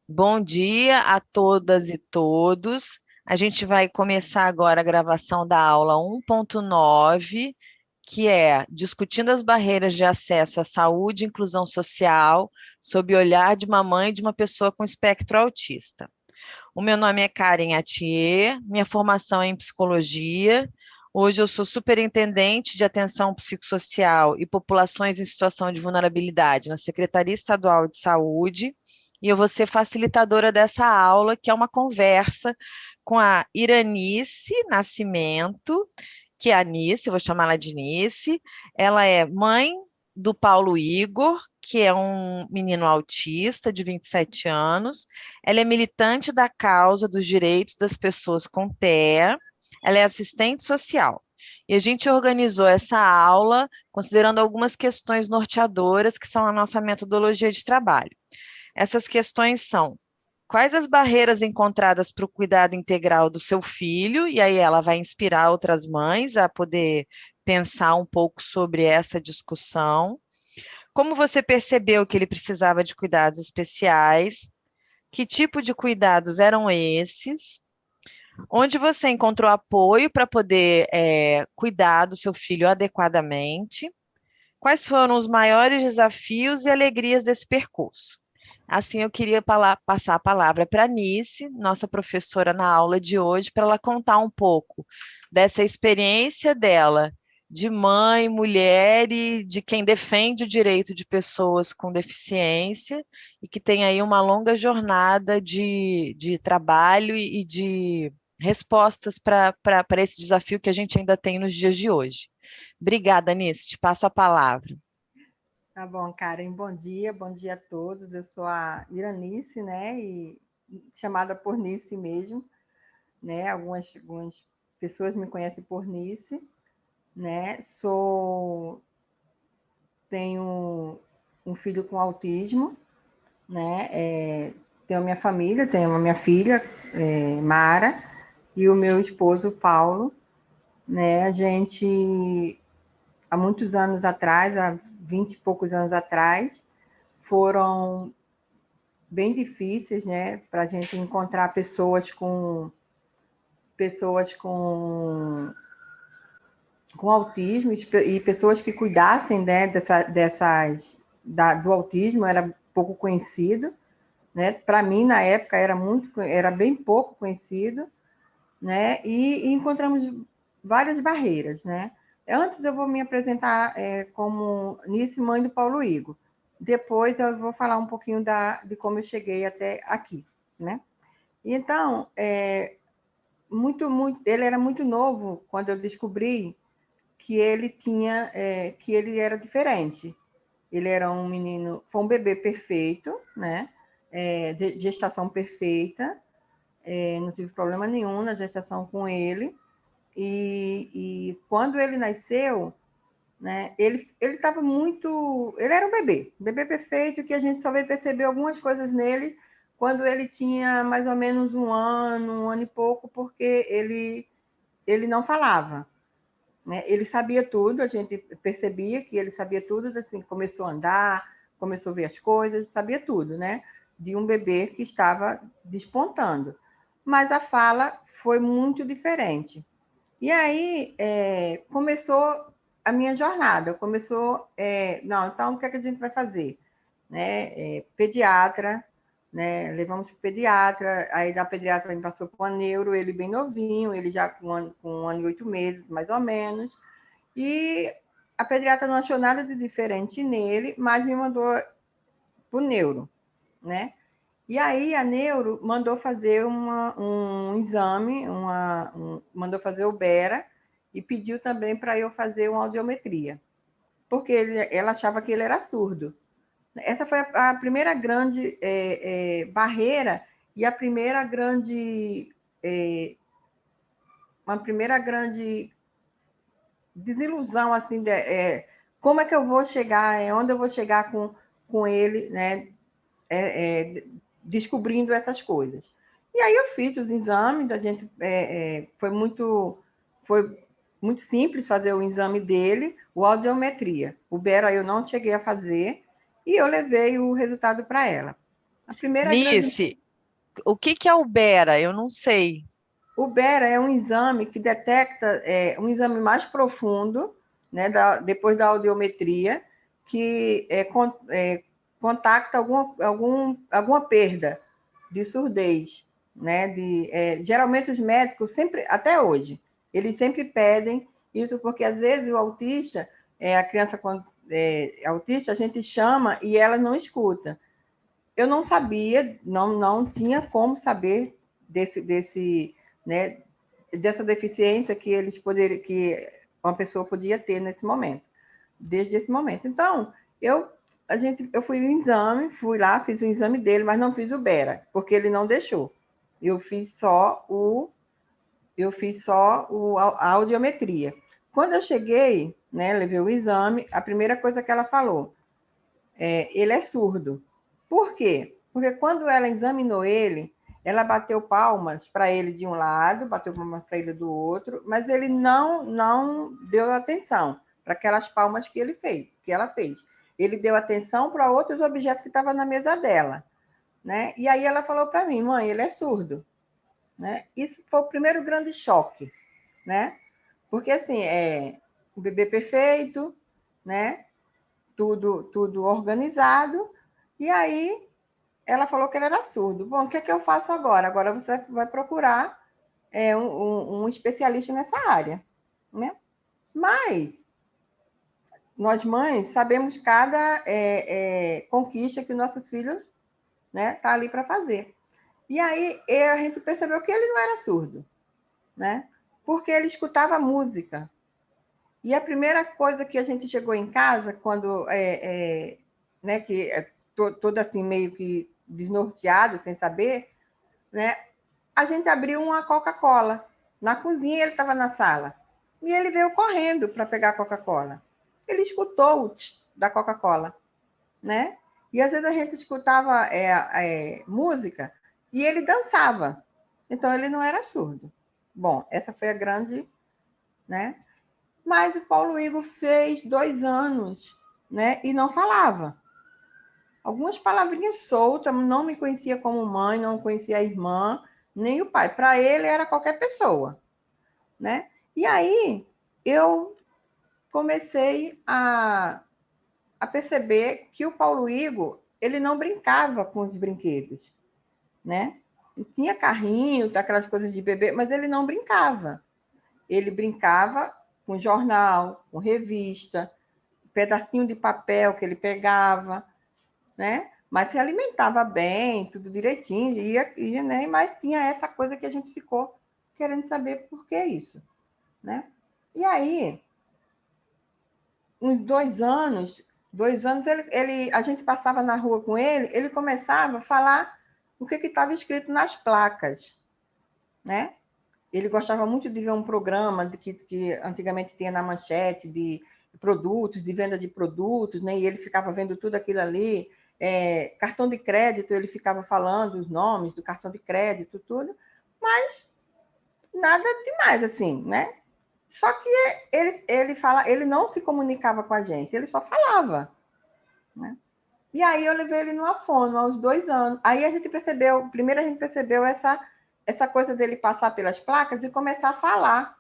Bom dia a todas e todos. A gente vai começar agora a gravação da aula 1.9, que é discutindo as barreiras de acesso à saúde e inclusão social sob o olhar de uma mãe de uma pessoa com espectro autista. O meu nome é Karen Atier, minha formação é em psicologia. Hoje eu sou superintendente de atenção psicossocial e populações em situação de vulnerabilidade na Secretaria Estadual de Saúde, e eu vou ser facilitadora dessa aula, que é uma conversa com a Iranice Nascimento, que é a Nice, eu vou chamar ela de Nice. Ela é mãe do Paulo Igor, que é um menino autista de 27 anos. Ela é militante da causa dos direitos das pessoas com TEA. Ela é assistente social. E a gente organizou essa aula considerando algumas questões norteadoras que são a nossa metodologia de trabalho. Essas questões são: quais as barreiras encontradas para o cuidado integral do seu filho? E aí ela vai inspirar outras mães a poder pensar um pouco sobre essa discussão. Como você percebeu que ele precisava de cuidados especiais? Que tipo de cuidados eram esses? Onde você encontrou apoio para poder cuidar do seu filho adequadamente? Quais foram os maiores desafios e alegrias desse percurso? Assim, eu queria passar a palavra para a Nice, nossa professora na aula de hoje, para ela contar um pouco dessa experiência dela de mãe, mulher e de quem defende o direito de pessoas com deficiência e que tem aí uma longa jornada de trabalho e de respostas para esse desafio que a gente ainda tem nos dias de hoje. Obrigada, Nice, te passo a palavra. Tá bom, Karen, bom dia a todos. Eu sou a Iranice, né, e chamada por Nice mesmo, né, algumas pessoas me conhecem por Nice, né, tenho um filho com autismo, né, tenho a minha família, tenho a minha filha, Mara, e o meu esposo, Paulo, né, a gente, há muitos anos atrás, há 20 e poucos anos atrás, foram bem difíceis, né, para a gente encontrar pessoas com autismo e pessoas que cuidassem, né, do autismo, era pouco conhecido, né? Para mim na época era bem pouco conhecido, né? E encontramos várias barreiras, né? Antes eu vou me apresentar como Nice, mãe do Paulo Igor. Depois eu vou falar um pouquinho de como eu cheguei até aqui, né? Então, ele era muito novo quando eu descobri que ele era diferente. Ele era um menino, foi um bebê perfeito, né? De gestação perfeita, não tive problema nenhum na gestação com ele. E quando ele nasceu, né? Ele estava muito, ele era um bebê perfeito que a gente só veio perceber algumas coisas nele quando ele tinha mais ou menos um ano e pouco, porque ele não falava, né? Ele sabia tudo, a gente percebia que ele sabia tudo, assim, começou a andar, começou a ver as coisas, sabia tudo, né? De um bebê que estava despontando. Mas a fala foi muito diferente. E aí começou a minha jornada, não, então o que, é que a gente vai fazer? Né? Pediatra, né? Levamos para o pediatra, aí da pediatra ele passou para o neuro, ele bem novinho, ele já com 1 ano e 8 meses, mais ou menos, e a pediatra não achou nada de diferente nele, mas me mandou para o neuro, né? E aí a neuro mandou fazer um exame, mandou fazer o Bera e pediu também para eu fazer uma audiometria, porque ela achava que ele era surdo. Essa foi a primeira grande barreira e a primeira grande uma primeira grande desilusão assim como é que eu vou chegar, onde eu vou chegar com ele, né? Descobrindo essas coisas. E aí eu fiz os exames, a gente foi muito simples fazer o exame dele, o audiometria. O Bera eu não cheguei a fazer e eu levei o resultado para ela. A primeira grande... Nice, o que que é o Bera? Eu não sei. O Bera é um exame que detecta, um exame mais profundo, né, depois da audiometria, que contacta alguma perda de surdez, né? Geralmente os médicos sempre, até hoje, eles sempre pedem isso porque às vezes o autista, a criança quando é autista, a gente chama e ela não escuta. Eu não sabia, não tinha como saber né, dessa deficiência que que uma pessoa podia ter nesse momento, desde esse momento. Então, eu fui no exame, fui lá, fiz o exame dele, mas não fiz o Bera, porque ele não deixou. Eu fiz só a audiometria. Quando eu cheguei, né, levei o exame, a primeira coisa que ela falou, ele é surdo. Por quê? Porque quando ela examinou ele, ela bateu palmas para ele de um lado, bateu palmas para ele do outro, mas ele não deu atenção para aquelas palmas que ela fez. Ele deu atenção para outros objetos que estavam na mesa dela, né? E aí ela falou para mim, mãe, ele é surdo, né? Isso foi o primeiro grande choque, né? Porque assim, o bebê perfeito, né? Tudo organizado, e aí ela falou que ele era surdo. Bom, o que é que eu faço agora? Agora você vai procurar um especialista nessa área, né? Mas nós mães sabemos cada conquista que nossos filhos, né, tá ali para fazer. E aí a gente percebeu que ele não era surdo, né? Porque ele escutava música. E a primeira coisa que a gente chegou em casa, quando né, que toda assim meio que desnorteado, sem saber, né, a gente abriu uma Coca-Cola. Na cozinha, ele estava na sala. E ele veio correndo para pegar a Coca-Cola. Ele escutou o tch da Coca-Cola, né? E às vezes a gente escutava música e ele dançava. Então ele não era surdo. Bom, essa foi a grande, né? Mas o Paulo Igor fez 2 anos, né? E não falava. Algumas palavrinhas soltas, não me conhecia como mãe, não conhecia a irmã, nem o pai. Para ele era qualquer pessoa, né? E aí eu comecei a perceber que o Paulo Igor, ele não brincava com os brinquedos, né? Ele tinha carrinho, aquelas coisas de bebê, mas ele não brincava. Ele brincava com jornal, com revista, pedacinho de papel que ele pegava, né? Mas se alimentava bem, tudo direitinho, ia, né? Mas tinha essa coisa que a gente ficou querendo saber por que isso, né? E aí, uns 2 anos a gente passava na rua com ele começava a falar o que estava escrito nas placas, né? Ele gostava muito de ver um programa que antigamente tinha na Manchete de produtos, de venda de produtos, né? E ele ficava vendo tudo aquilo ali. Cartão de crédito, ele ficava falando os nomes do cartão de crédito, tudo, mas nada demais, assim, né? Só que ele não se comunicava com a gente, ele só falava, né? E aí eu levei ele numa fono aos 2 anos. Aí primeiro a gente percebeu essa coisa dele passar pelas placas e começar a falar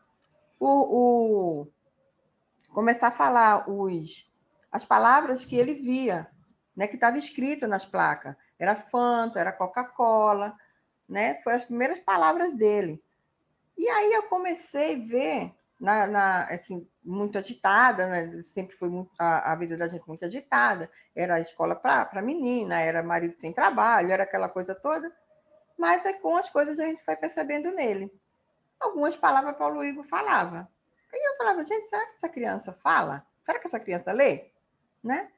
começar a falar as palavras que ele via, né, que estava escrito nas placas. Era Fanta, era Coca-Cola, né? Foi as primeiras palavras dele. E aí eu comecei a ver, assim, muito agitada, né? Sempre foi a vida da gente muito agitada. Era a escola para menina, era marido sem trabalho, era aquela coisa toda. Mas com as coisas a gente foi percebendo nele. Algumas palavras Paulo Igor falava. Aí eu falava, gente, será que essa criança fala? Será que essa criança lê? Né?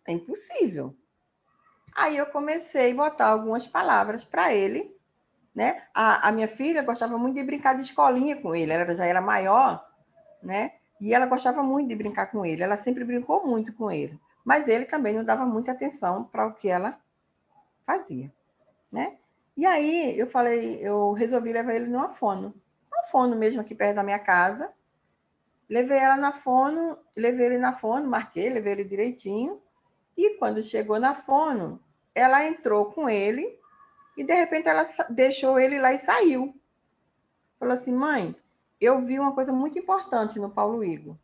É impossível. Aí eu comecei a botar algumas palavras para ele, né? A minha filha gostava muito de brincar de escolinha com ele, ela já era maior, né? E ela gostava muito de brincar com ele, ela sempre brincou muito com ele. Mas ele também não dava muita atenção para o que ela fazia, né? E aí eu resolvi levar ele numa fono. Uma fono mesmo aqui perto da minha casa. Levei ele na fono, marquei, levei ele direitinho. E quando chegou na fono, ela entrou com ele e, de repente, ela deixou ele lá e saiu. Falou assim, mãe, eu vi uma coisa muito importante no Paulo Igor.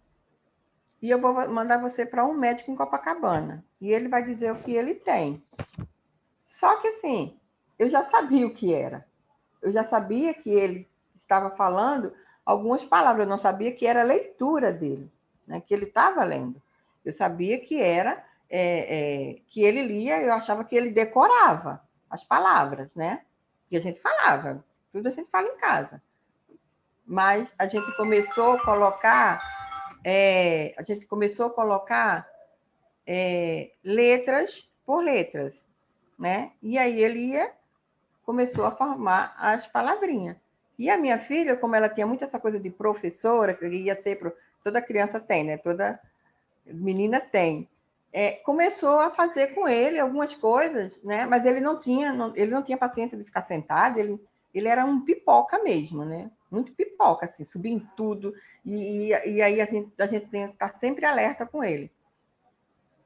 E eu vou mandar você para um médico em Copacabana. E ele vai dizer o que ele tem. Só que, assim, eu já sabia o que era. Eu já sabia que ele estava falando algumas palavras. Eu não sabia que era a leitura dele, né? Que ele estava lendo. Eu sabia que era que ele lia, eu achava que ele decorava as palavras, né? Que a gente falava. Tudo a gente fala em casa. Mas a gente começou a colocar letras por letras, né? E aí ele começou a formar as palavrinhas. E a minha filha, como ela tinha muito essa coisa de professora, que ia ser toda criança tem, né? Toda menina tem. Começou a fazer com ele algumas coisas, né? Mas ele não tinha paciência de ficar sentado, ele era um pipoca mesmo, né? Muito pipoca, assim, subia em tudo, e aí a gente tem que estar sempre alerta com ele.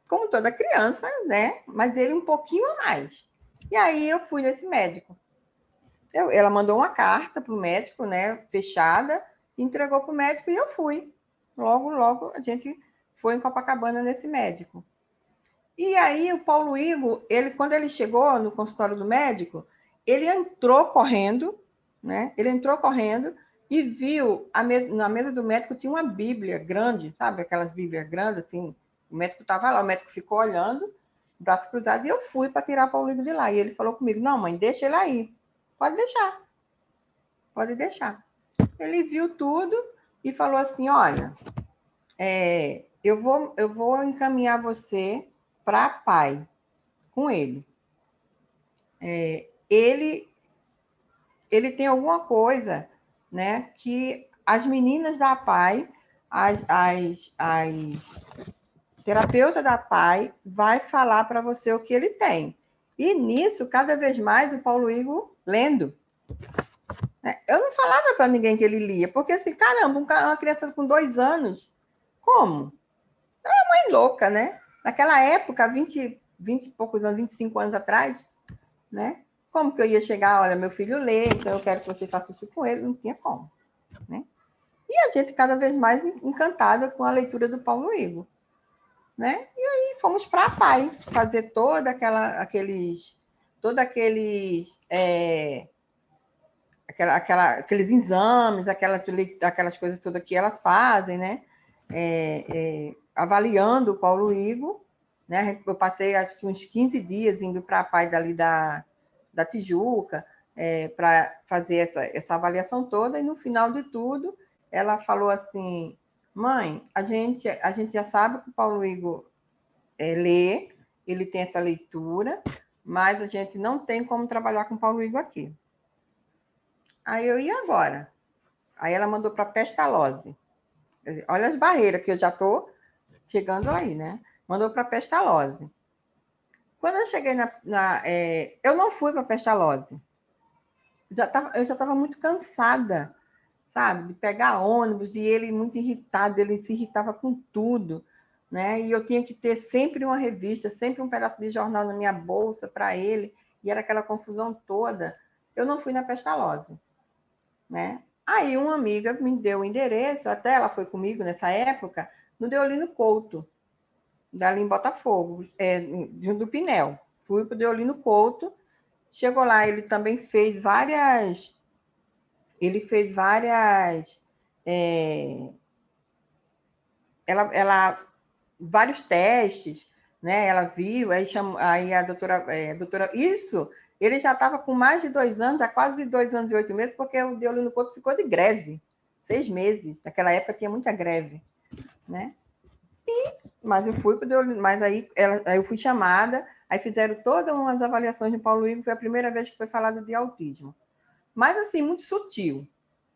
Como toda criança, né? Mas ele um pouquinho a mais. E aí eu fui nesse médico. Ela mandou uma carta para o médico, né? Fechada, entregou para o médico e eu fui. Logo, a gente foi em Copacabana nesse médico. E aí o Paulo Igor, quando ele chegou no consultório do médico, ele entrou correndo, né? Ele entrou correndo e viu na mesa do médico tinha uma Bíblia grande, sabe? Aquelas Bíblias grandes, assim. O médico estava lá, o médico ficou olhando, braço cruzado, e eu fui para tirar o Paulo Igor de lá. E ele falou comigo: não, mãe, deixa ele aí. Pode deixar. Pode deixar. Ele viu tudo e falou assim: olha, eu vou encaminhar você para a PAI com ele. Ele tem alguma coisa, né, que as meninas da PAI, as terapeutas da PAI, vai falar para você o que ele tem. E nisso, cada vez mais, o Paulo Igor lendo. Eu não falava para ninguém que ele lia, porque assim, caramba, uma criança com 2 anos, como? É uma mãe louca, né? Naquela época, 20 e poucos anos, 25 anos atrás, né? Como que eu ia chegar, olha, meu filho lê, então eu quero que você faça isso com ele, não tinha como, né? E a gente cada vez mais encantada com a leitura do Paulo Igor, né? E aí fomos para a PAI fazer aqueles aqueles exames, aquelas coisas todas que elas fazem, né? Avaliando o Paulo Igor, né? Eu passei acho que uns 15 dias indo para a PAI dali da Tijuca, para fazer essa avaliação toda, e no final de tudo, ela falou assim: mãe, a gente já sabe que o Paulo Igor lê, ele tem essa leitura, mas a gente não tem como trabalhar com o Paulo Igor aqui. Aí eu ia agora. Aí ela mandou para Pestalozzi. Olha as barreiras que eu já estou chegando aí, né? Mandou para Pestalozzi. Quando eu cheguei eu não fui para Pestalozzi. Eu já estava muito cansada, sabe? De pegar ônibus, e ele muito irritado, ele se irritava com tudo, né? E eu tinha que ter sempre uma revista, sempre um pedaço de jornal na minha bolsa para ele, e era aquela confusão toda. Eu não fui na Pestalozzi, né? Aí uma amiga me deu o endereço, até ela foi comigo nessa época, no Deolino Couto, dali em Botafogo, junto do Pinel. Fui para o Deolino Couto, chegou lá, ele também fez várias... vários testes, né? Ela viu, aí a doutora... Isso, ele já estava com mais de 2 anos, há quase 2 anos e 8 meses, porque o Deolino Couto ficou de greve, 6 meses. Naquela época tinha muita greve, né? Mas eu fui para o Deolino, mas aí eu fui chamada, aí fizeram todas umas avaliações de Paulo Igor, foi a primeira vez que foi falado de autismo. Mas assim, muito sutil,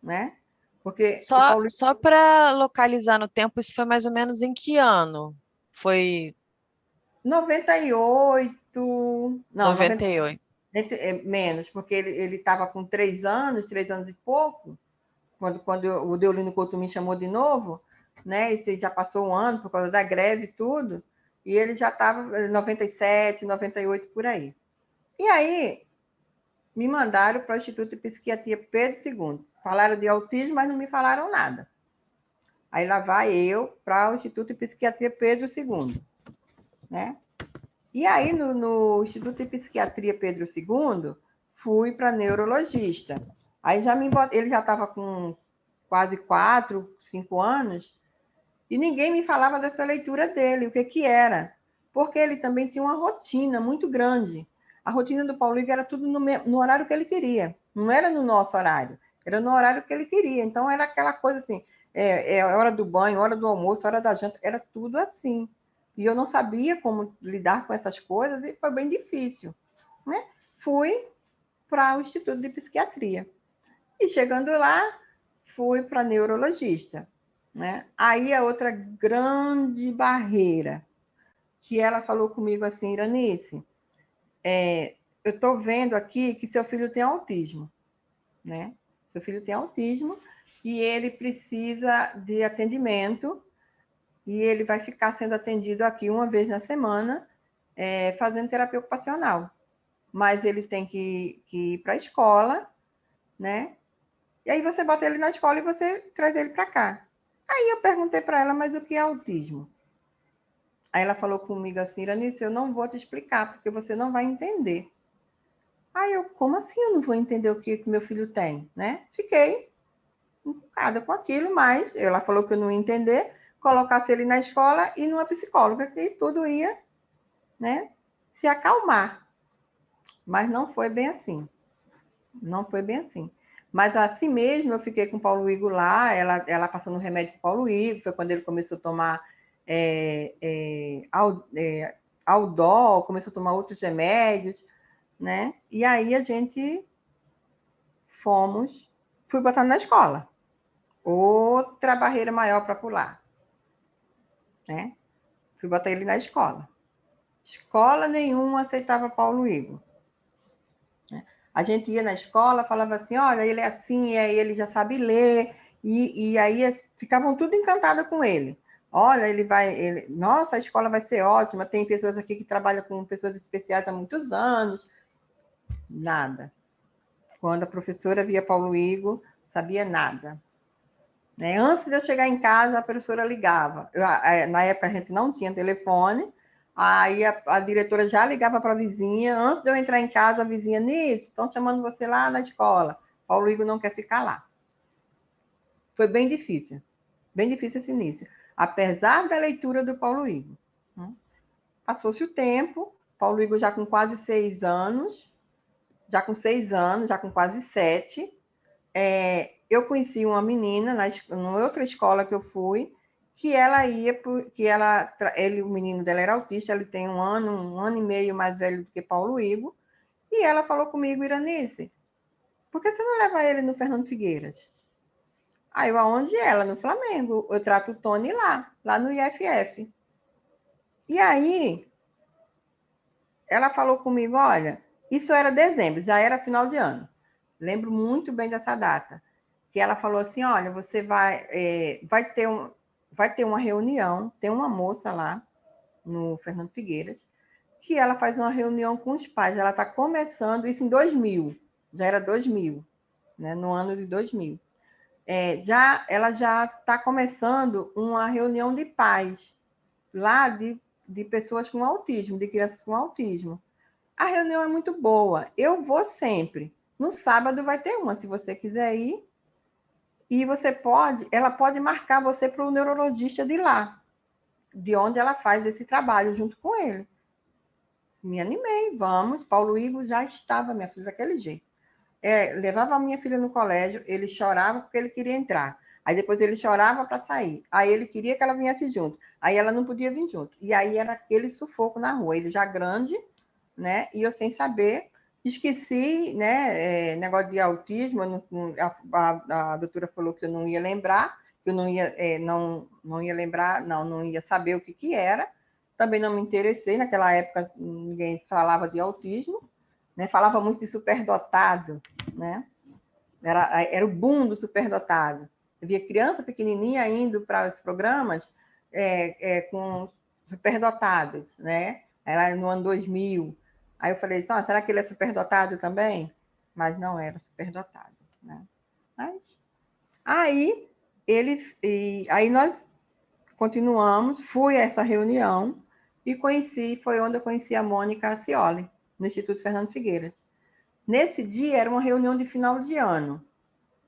né? Porque o Paulo Igor... Só para localizar no tempo, isso foi mais ou menos em que ano? Foi 98, não, 98. menos, porque ele estava com 3 anos e pouco, quando o Deolino Couto me chamou de novo, né? E já passou um ano por causa da greve e tudo. e ele já estava 97, 98, por aí. E aí, me mandaram para o Instituto de Psiquiatria Pedro II. Falaram de autismo, mas não me falaram nada. Aí lá vai eu para o Instituto de Psiquiatria Pedro II, né? E aí, no Instituto de Psiquiatria Pedro II, fui para neurologista. Aí ele já estava com quase 4, 5 anos, e ninguém me falava dessa leitura dele, o que era. Porque ele também tinha uma rotina muito grande. A rotina do Paulo Igor era tudo no horário que ele queria. Não era no nosso horário, era no horário que ele queria. Então, era aquela coisa assim, hora do banho, hora do almoço, hora da janta, era tudo assim. E eu não sabia como lidar com essas coisas e foi bem difícil, né? Fui para o Instituto de Psiquiatria. E chegando lá, fui para neurologista, né? Aí a outra grande barreira, que ela falou comigo assim, Iranice, eu estou vendo aqui que seu filho tem autismo, né? Seu filho tem autismo e ele precisa de atendimento e ele vai ficar sendo atendido aqui uma vez na semana, fazendo terapia ocupacional. Mas ele tem que ir para a escola, né? E aí você bota ele na escola e você traz ele para cá. Aí eu perguntei para ela, mas o que é autismo? Aí ela falou comigo assim, Iranice, eu não vou te explicar, porque você não vai entender. Aí eu, como assim eu não vou entender o que meu filho tem, né? Fiquei encucada com aquilo, mas ela falou que eu não ia entender, colocasse ele na escola e numa psicóloga, que tudo ia, né, se acalmar. Mas não foi bem assim. Não foi bem assim. Mas assim mesmo, eu fiquei com o Paulo Igor lá, ela passando remédio para o Paulo Igor, foi quando ele começou a tomar Aldol, começou a tomar outros remédios, né? E aí a gente fui botar na escola. Outra barreira maior para pular, né? Fui botar ele na escola. Escola nenhuma aceitava Paulo Igor. A gente ia na escola, falava assim, olha, ele é assim, ele já sabe ler, e aí ficavam tudo encantadas com ele. Olha, nossa, a escola vai ser ótima, tem pessoas aqui que trabalham com pessoas especiais há muitos anos. Nada. Quando a professora via Paulo Igor, sabia nada. Né? Antes de eu chegar em casa, a professora ligava. Na época a gente não tinha telefone, aí a diretora já ligava para a vizinha. Antes de eu entrar em casa, a vizinha, Nisso, estão chamando você lá na escola. Paulo Igor não quer ficar lá. Foi bem difícil esse início. Apesar da leitura do Paulo Igor. Passou-se o tempo, Paulo Igor já com quase 6 anos, já com quase 7. Eu conheci uma menina numa outra escola que eu fui, que ela ia, o menino dela era autista, ele tem um ano e meio mais velho do que Paulo Igor, e ela falou comigo, Iranice, por que você não leva ele no Fernando Figueiras? Aí eu, aonde ela? No Flamengo. Eu trato o Tony lá no IFF. E aí, ela falou comigo, olha, isso era dezembro, já era final de ano. Lembro muito bem dessa data. Que ela falou assim, olha, você vai ter uma reunião, tem uma moça lá no Fernando Figueiras, que ela faz uma reunião com os pais, ela está começando, isso em 2000, já era 2000, né, no ano de 2000. Ela já está começando uma reunião de pais, lá de pessoas com autismo, de crianças com autismo. A reunião é muito boa, eu vou sempre. No sábado vai ter uma, se você quiser ir, e ela pode marcar você para o neurologista de lá, de onde ela faz esse trabalho junto com ele. Me animei, vamos. Paulo Igor já estava, minha filha, daquele jeito. Levava a minha filha no colégio, ele chorava porque ele queria entrar. Aí depois ele chorava para sair. Aí ele queria que ela viesse junto. Aí ela não podia vir junto. E aí era aquele sufoco na rua. Ele já grande, né? E eu sem saber. Esqueci, né? Negócio de autismo. A doutora falou que eu não ia lembrar, que eu não ia lembrar, não ia saber o que era. Também não me interessei. Naquela época ninguém falava de autismo, né? Falava muito de superdotado, né? Era o boom do superdotado. Eu via criança pequenininha indo para os programas com superdotados, né? Era no ano 2000. Aí eu falei, será que ele é superdotado também? Mas não era superdotado, né? Mas, aí aí nós continuamos, fui a essa reunião e foi onde eu conheci a Mônica Acioli, no Instituto Fernando Figueiras. Nesse dia era uma reunião de final de ano,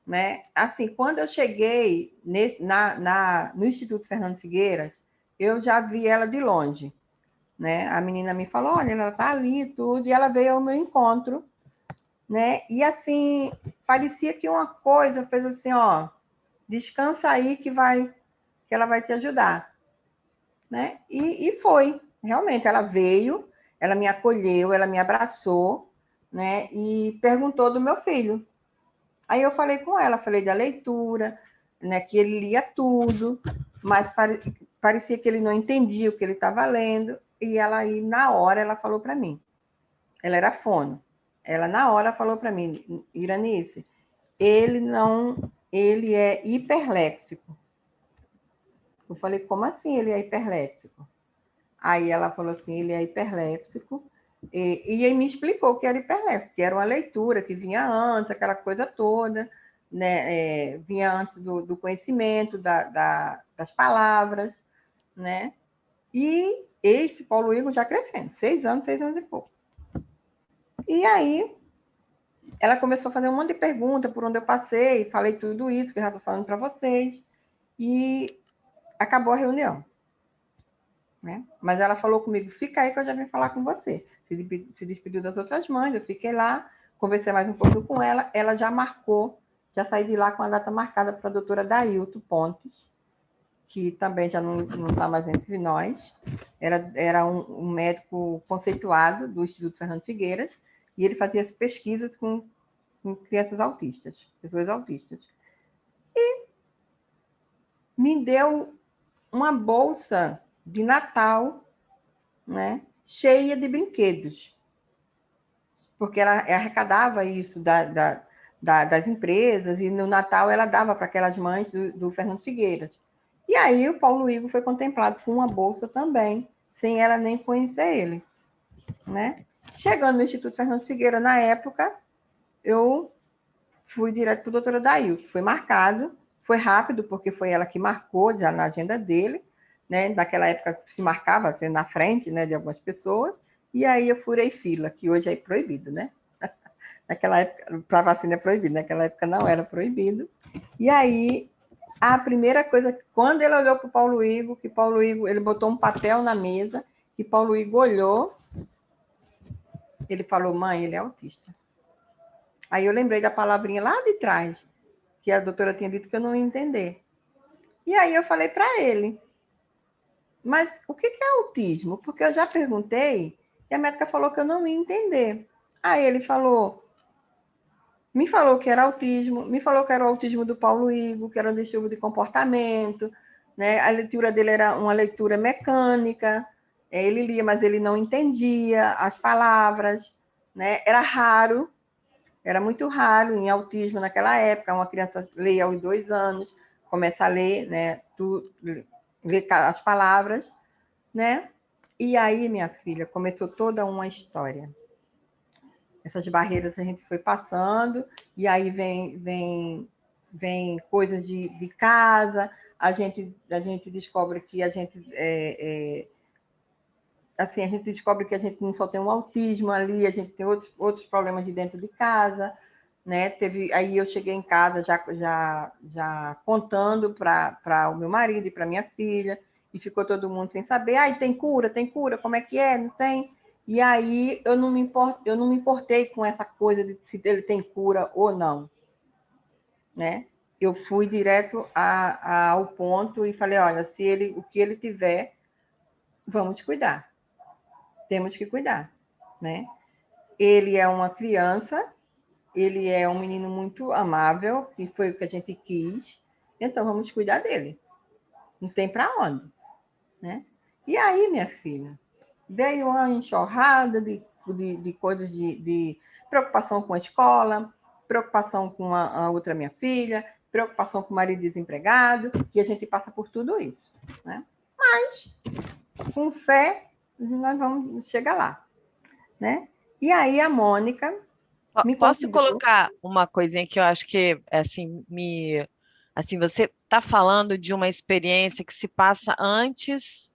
né? Assim, quando eu cheguei no Instituto Fernando Figueiras, eu já vi ela de longe, né? A menina me falou, olha, ela tá ali e tudo, e ela veio ao meu encontro, né? E assim, parecia que uma coisa fez assim, ó, descansa aí que ela vai te ajudar, né? E foi, realmente, ela veio, ela me acolheu, ela me abraçou, né? E perguntou do meu filho. Aí eu falei com ela, falei da leitura, né? Que ele lia tudo, mas parecia que ele não entendia o que ele estava lendo. E ela aí na hora ela falou para mim. Ela era fono. Ela na hora falou para mim, Iranice, ele é hiperléxico. Eu falei, como assim ele é hiperléxico? Aí ela falou assim, ele é hiperléxico, e aí me explicou que era hiperléxico, que era uma leitura que vinha antes, aquela coisa toda, né? Vinha antes do conhecimento, das palavras, né? E esse Paulo Igor já crescendo, 6 anos e pouco. E aí ela começou a fazer um monte de perguntas por onde eu passei, falei tudo isso que eu já estou falando para vocês, e acabou a reunião. Né? Mas ela falou comigo, fica aí que eu já vim falar com você. Se despediu das outras mães, eu fiquei lá, conversei mais um pouco com ela, ela já marcou, já saí de lá com a data marcada para a doutora Dailton Pontes, que também já não está mais entre nós, era um médico conceituado do Instituto Fernando Figueiras, e ele fazia as pesquisas com crianças autistas, pessoas autistas. E me deu uma bolsa de Natal, né, cheia de brinquedos, porque ela arrecadava isso das empresas, e no Natal ela dava para aquelas mães do Fernando Figueiras. E aí o Paulo Igor foi contemplado com uma bolsa também, sem ela nem conhecer ele. Né? Chegando no Instituto Fernando Figueiras, na época, eu fui direto para a doutora Dailton, foi marcado, foi rápido, porque foi ela que marcou já na agenda dele, né? Naquela época se marcava na frente, né, de algumas pessoas, e aí eu furei fila, que hoje é proibido, né? Naquela época, para vacina é proibido, naquela época não era proibido. E aí, a primeira coisa, quando ele olhou para o Paulo Igor, que Paulo Igor, ele botou um papel na mesa, que Paulo Igor olhou, ele falou, mãe, ele é autista. Aí eu lembrei da palavrinha lá de trás, que a doutora tinha dito que eu não ia entender. E aí eu falei para ele, mas o que é autismo? Porque eu já perguntei e a médica falou que eu não ia entender. Aí ele me falou que era autismo, me falou que era o autismo do Paulo Igor, que era um distúrbio de comportamento, né? A leitura dele era uma leitura mecânica, ele lia, mas ele não entendia as palavras, né? Era raro, era muito raro em autismo naquela época, uma criança ler aos 2 anos, começa a ler, né? Ler as palavras, né? E aí, minha filha, começou toda uma história. Essas barreiras a gente foi passando, e aí vem coisas de casa, a gente descobre que a gente assim, a gente descobre que a gente não só tem um autismo ali, a gente tem outros problemas de dentro de casa, né? Aí eu cheguei em casa já contando para o meu marido e para minha filha, e ficou todo mundo sem saber, tem cura, como é que é? Não tem? E aí eu não me importei com essa coisa de se ele tem cura ou não, né? Eu fui direto ao ponto e falei, olha, o que ele tiver, vamos cuidar. Temos que cuidar, né? Ele é uma criança, ele é um menino muito amável, que foi o que a gente quis, então vamos cuidar dele. Não tem para onde, né? E aí, minha filha, veio uma enxurrada de coisas de preocupação com a escola, preocupação com a outra minha filha, preocupação com o marido desempregado, e a gente passa por tudo isso, né? Mas com fé, nós vamos chegar lá, né? E aí a Mônica me Posso convidou. colocar uma coisinha que eu acho que, assim, assim, você está falando de uma experiência que se passa antes,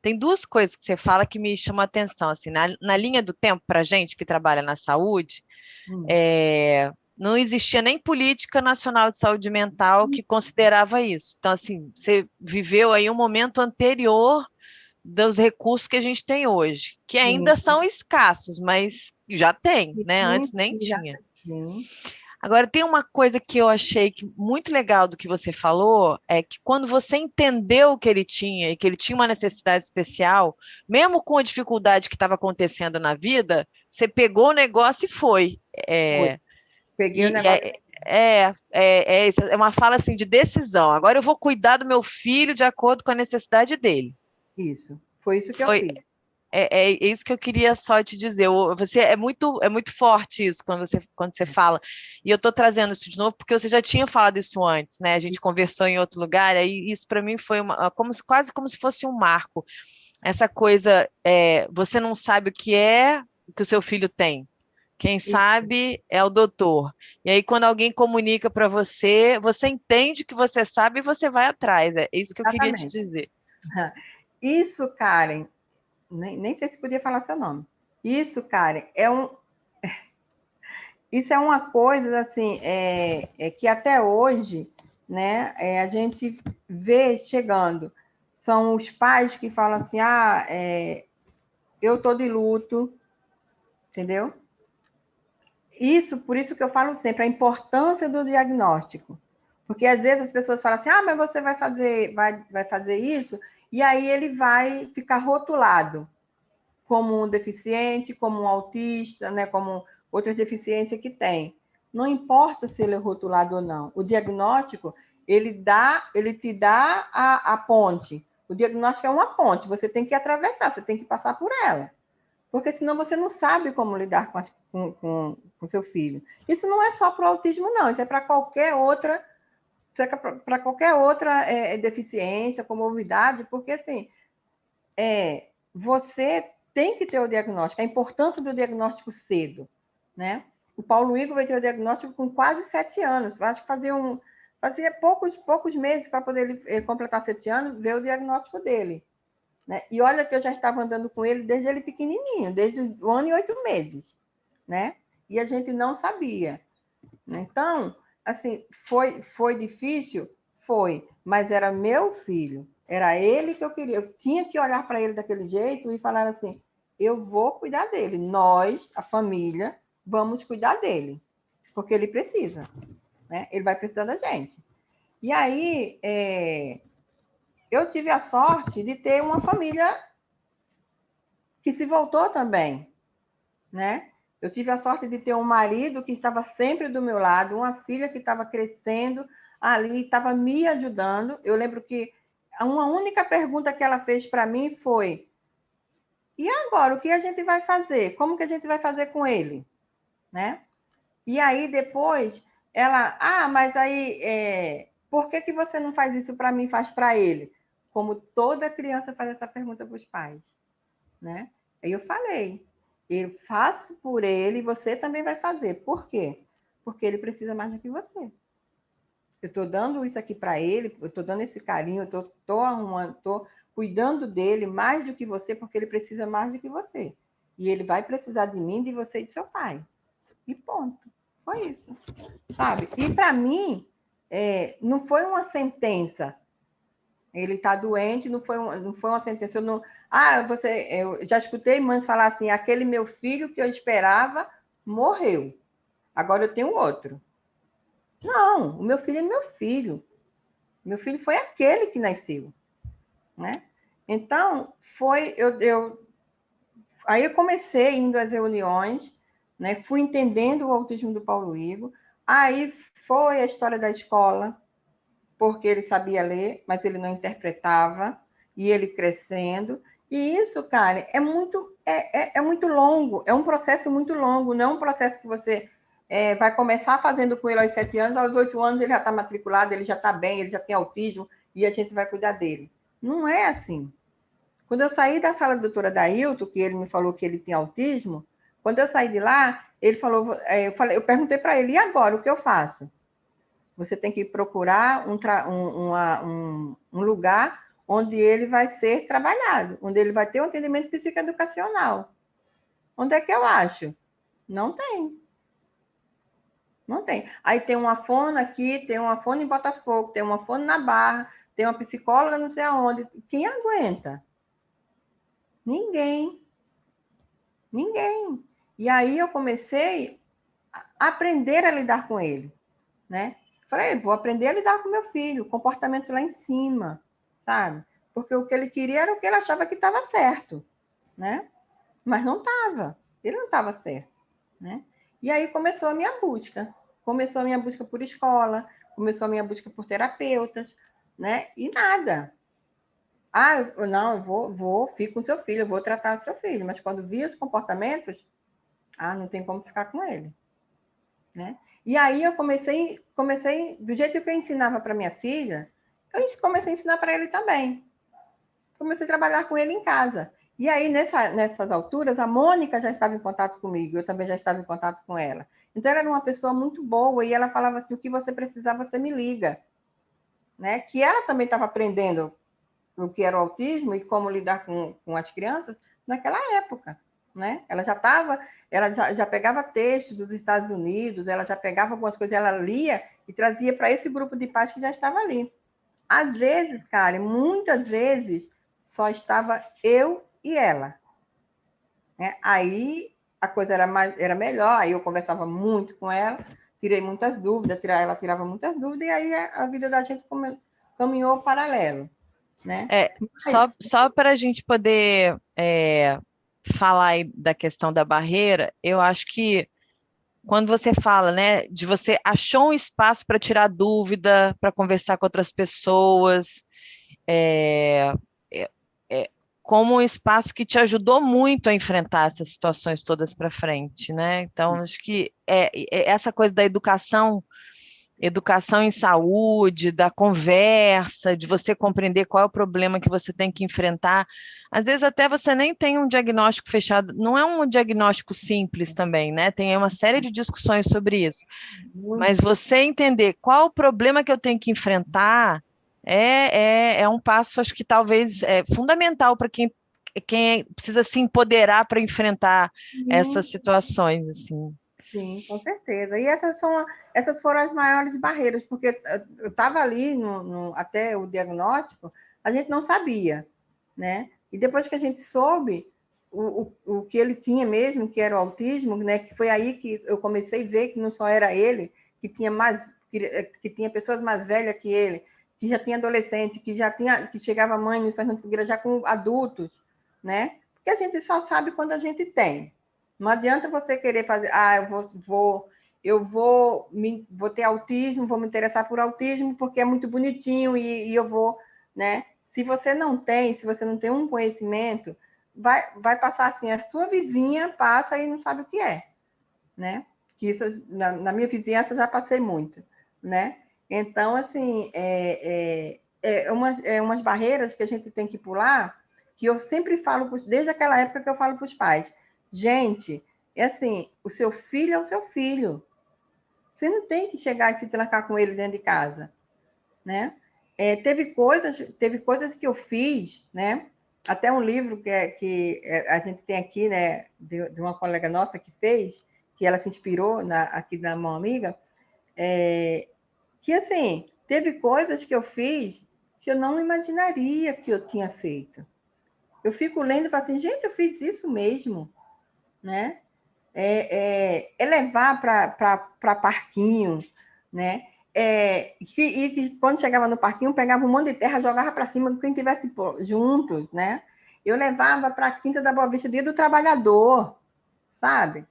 tem duas coisas que você fala que me chamam a atenção, assim, na linha do tempo, para gente que trabalha na saúde, não existia nem política nacional de saúde mental que considerava isso. Então, assim, você viveu aí um momento anterior dos recursos que a gente tem hoje, que ainda Sim, são escassos, mas já tem, né? sim, Antes nem já, tinha. sim, Agora, tem uma coisa que eu achei muito legal do que você falou, é que quando você entendeu que ele tinha e que ele tinha uma necessidade especial, mesmo com a dificuldade que estava acontecendo na vida, você pegou o negócio e foi. foi. É, Peguei o e negócio. é uma fala assim de decisão. Agora eu vou cuidar do meu filho de acordo com a necessidade dele. Isso, foi isso que eu Foi, fiz. é isso que eu queria só te dizer. Você é muito forte isso quando você fala. E eu estou trazendo isso de novo porque você já tinha falado isso antes, né? A gente conversou em outro lugar, aí isso para mim foi quase como se fosse um marco. Essa coisa, você não sabe o que o seu filho tem. Quem Isso, sabe é o doutor. E aí, quando alguém comunica para você, você entende que você sabe e você vai atrás. É isso que eu queria te exatamente. dizer. Isso, Karen, nem sei se podia falar seu nome. Isso, Karen, isso é uma coisa assim, que até hoje, né, a gente vê chegando. São os pais que falam assim, eu tô de luto, entendeu? Por isso que eu falo sempre, a importância do diagnóstico. Porque às vezes as pessoas falam assim, mas você vai fazer isso, e aí ele vai ficar rotulado como um deficiente, como um autista, né, como outras deficiências que tem. Não importa se ele é rotulado ou não. O diagnóstico, ele te dá a ponte. O diagnóstico é uma ponte, você tem que atravessar, você tem que passar por ela. Porque senão você não sabe como lidar com seu filho. Isso não é só para o autismo, não. Isso é para qualquer outra, deficiência, comorbidade, porque assim, você tem que ter o diagnóstico, a importância do diagnóstico cedo, né? O Paulo Igor vai ter o diagnóstico com quase 7 anos. Acho que fazia poucos meses para poder ele completar 7 anos, ver o diagnóstico dele. Né? E olha que eu já estava andando com ele desde ele pequenininho, desde o ano e 8 meses, né? E a gente não sabia. Então, assim, foi difícil? Foi, mas era meu filho, era ele que eu queria. Eu tinha que olhar para ele daquele jeito e falar assim: eu vou cuidar dele. Nós, a família, vamos cuidar dele, porque ele precisa, né? Ele vai precisar da gente. E aí, eu tive a sorte de ter uma família que se voltou também, né? Eu tive a sorte de ter um marido que estava sempre do meu lado, uma filha que estava crescendo ali, estava me ajudando. Eu lembro que uma única pergunta que ela fez para mim foi: e agora, o que a gente vai fazer? Como que a gente vai fazer com ele? Né? E aí depois ela, mas aí por que você não faz isso para mim, faz para ele? Como toda criança faz essa pergunta para os pais, né? Aí eu falei, eu faço por ele e você também vai fazer. Por quê? Porque ele precisa mais do que você. Eu estou dando isso aqui para ele, eu estou dando esse carinho, eu estou arrumando, estou cuidando dele mais do que você, porque ele precisa mais do que você. E ele vai precisar de mim, de você e de seu pai. E ponto. Foi isso. Sabe? E para mim, não foi uma sentença. Ele está doente, não foi uma sentença. Eu já escutei mães falar assim: aquele meu filho que eu esperava morreu. Agora eu tenho outro. Não, o meu filho é meu filho. Meu filho foi aquele que nasceu, né? Então, aí eu comecei indo às reuniões, né? Fui entendendo o autismo do Paulo Igor. Aí foi a história da escola, porque ele sabia ler, mas ele não interpretava, e ele crescendo. E isso, cara, é muito longo, é um processo muito longo, não é um processo que você vai começar fazendo com ele aos 7 anos, aos 8 anos ele já está matriculado, ele já está bem, ele já tem autismo, e a gente vai cuidar dele. Não é assim. Quando eu saí da sala da doutora Dailton, que ele me falou que ele tinha autismo, quando eu saí de lá, ele falou, eu perguntei para ele, e agora, o que eu faço? Você tem que procurar um lugar onde ele vai ser trabalhado, onde ele vai ter um atendimento psicoeducacional. Onde é que eu acho? Não tem. Não tem. Aí tem uma fono aqui, tem uma fono em Botafogo, tem uma fono na Barra, tem uma psicóloga não sei aonde. Quem aguenta? Ninguém. Ninguém. E aí eu comecei a aprender a lidar com ele, né? Falei, vou aprender a lidar com meu filho, comportamento lá em cima, sabe? Porque o que ele queria era o que ele achava que estava certo, né? Mas não estava. Ele não estava certo, né? E aí começou a minha busca. Começou a minha busca por escola, começou a minha busca por terapeutas, né? E nada. Ah, não, eu fico com seu filho, eu vou tratar do seu filho. Mas quando vi os comportamentos, não tem como ficar com ele, né? E aí eu comecei do jeito que eu ensinava para minha filha, eu comecei a ensinar para ele também. Comecei a trabalhar com ele em casa. E aí, nessas alturas, a Mônica já estava em contato comigo, eu também já estava em contato com ela. Então, ela era uma pessoa muito boa e ela falava assim, o que você precisar, você me liga. Né? Que ela também estava aprendendo o que era o autismo e como lidar com as crianças naquela época. Né? Ela já pegava textos dos Estados Unidos, ela já pegava algumas coisas, ela lia e trazia para esse grupo de pais que já estava ali. Às vezes, Karen, muitas vezes, só estava eu e ela. Né? Aí a coisa era melhor, aí eu conversava muito com ela, tirei muitas dúvidas, ela tirava muitas dúvidas, e aí a vida da gente caminhou paralelo. Né? Só para a gente poder falar aí da questão da barreira, eu acho que quando você fala, né, de você achou um espaço para tirar dúvida, para conversar com outras pessoas, como um espaço que te ajudou muito a enfrentar essas situações todas para frente, né? Então, acho que essa coisa da educação em saúde, da conversa, de você compreender qual é o problema que você tem que enfrentar. Às vezes até você nem tem um diagnóstico fechado, não é um diagnóstico simples também, né? Tem uma série de discussões sobre isso. Mas você entender qual o problema que eu tenho que enfrentar é um passo, acho que talvez fundamental para quem precisa se empoderar para enfrentar essas situações, assim. Sim, com certeza. E essas foram as maiores barreiras, porque eu estava ali até o diagnóstico, a gente não sabia, né? E depois que a gente soube o que ele tinha mesmo, que era o autismo, né? Que foi aí que eu comecei a ver que não só era ele, que tinha pessoas mais velhas que ele, que já tinha adolescente, que chegava mãe no Fernando Figueira já com adultos, né? Porque a gente só sabe quando a gente tem. Não adianta você querer fazer, eu vou ter autismo, vou me interessar por autismo porque é muito bonitinho e eu vou, né? Se você não tem um conhecimento, vai passar assim, a sua vizinha passa e não sabe o que é, né? Que isso na minha vizinhança eu já passei muito, né? Então, assim, umas barreiras que a gente tem que pular, que eu sempre falo, desde aquela época que eu falo para os pais, gente, é assim, o seu filho é o seu filho. Você não tem que chegar e se trancar com ele dentro de casa, né? Teve coisas que eu fiz, né? Até um livro que a gente tem aqui, né? De uma colega nossa que fez, que ela se inspirou aqui na mão amiga, que assim, teve coisas que eu fiz que eu não imaginaria que eu tinha feito. Eu fico lendo e falo assim, gente, eu fiz isso mesmo, né? Levar para parquinho, né? E quando chegava no parquinho, pegava um monte de terra, jogava para cima de quem estivesse juntos, né? Eu levava para a Quinta da Boa Vista, Dia do Trabalhador, sabe?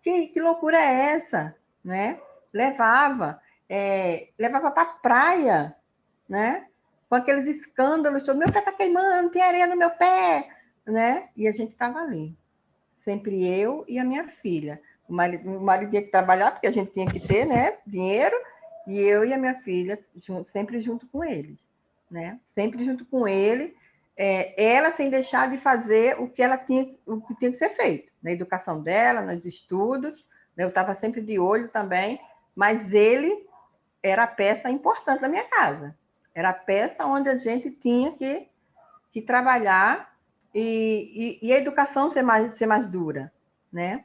Que loucura é essa, né? Levava para a praia, né? Com aqueles escândalos, meu pé está queimando, tem areia no meu pé, né? E a gente estava ali. Sempre eu e a minha filha. O marido tinha que trabalhar, porque a gente tinha que ter, né, dinheiro, e eu e a minha filha sempre junto com eles, né? Sempre junto com ele, ela sem deixar de fazer o que tinha que ser feito, na educação dela, nos estudos, né? Eu estava sempre de olho também, mas ele era a peça importante da minha casa. Era a peça onde a gente tinha que trabalhar e a educação ser mais dura, né?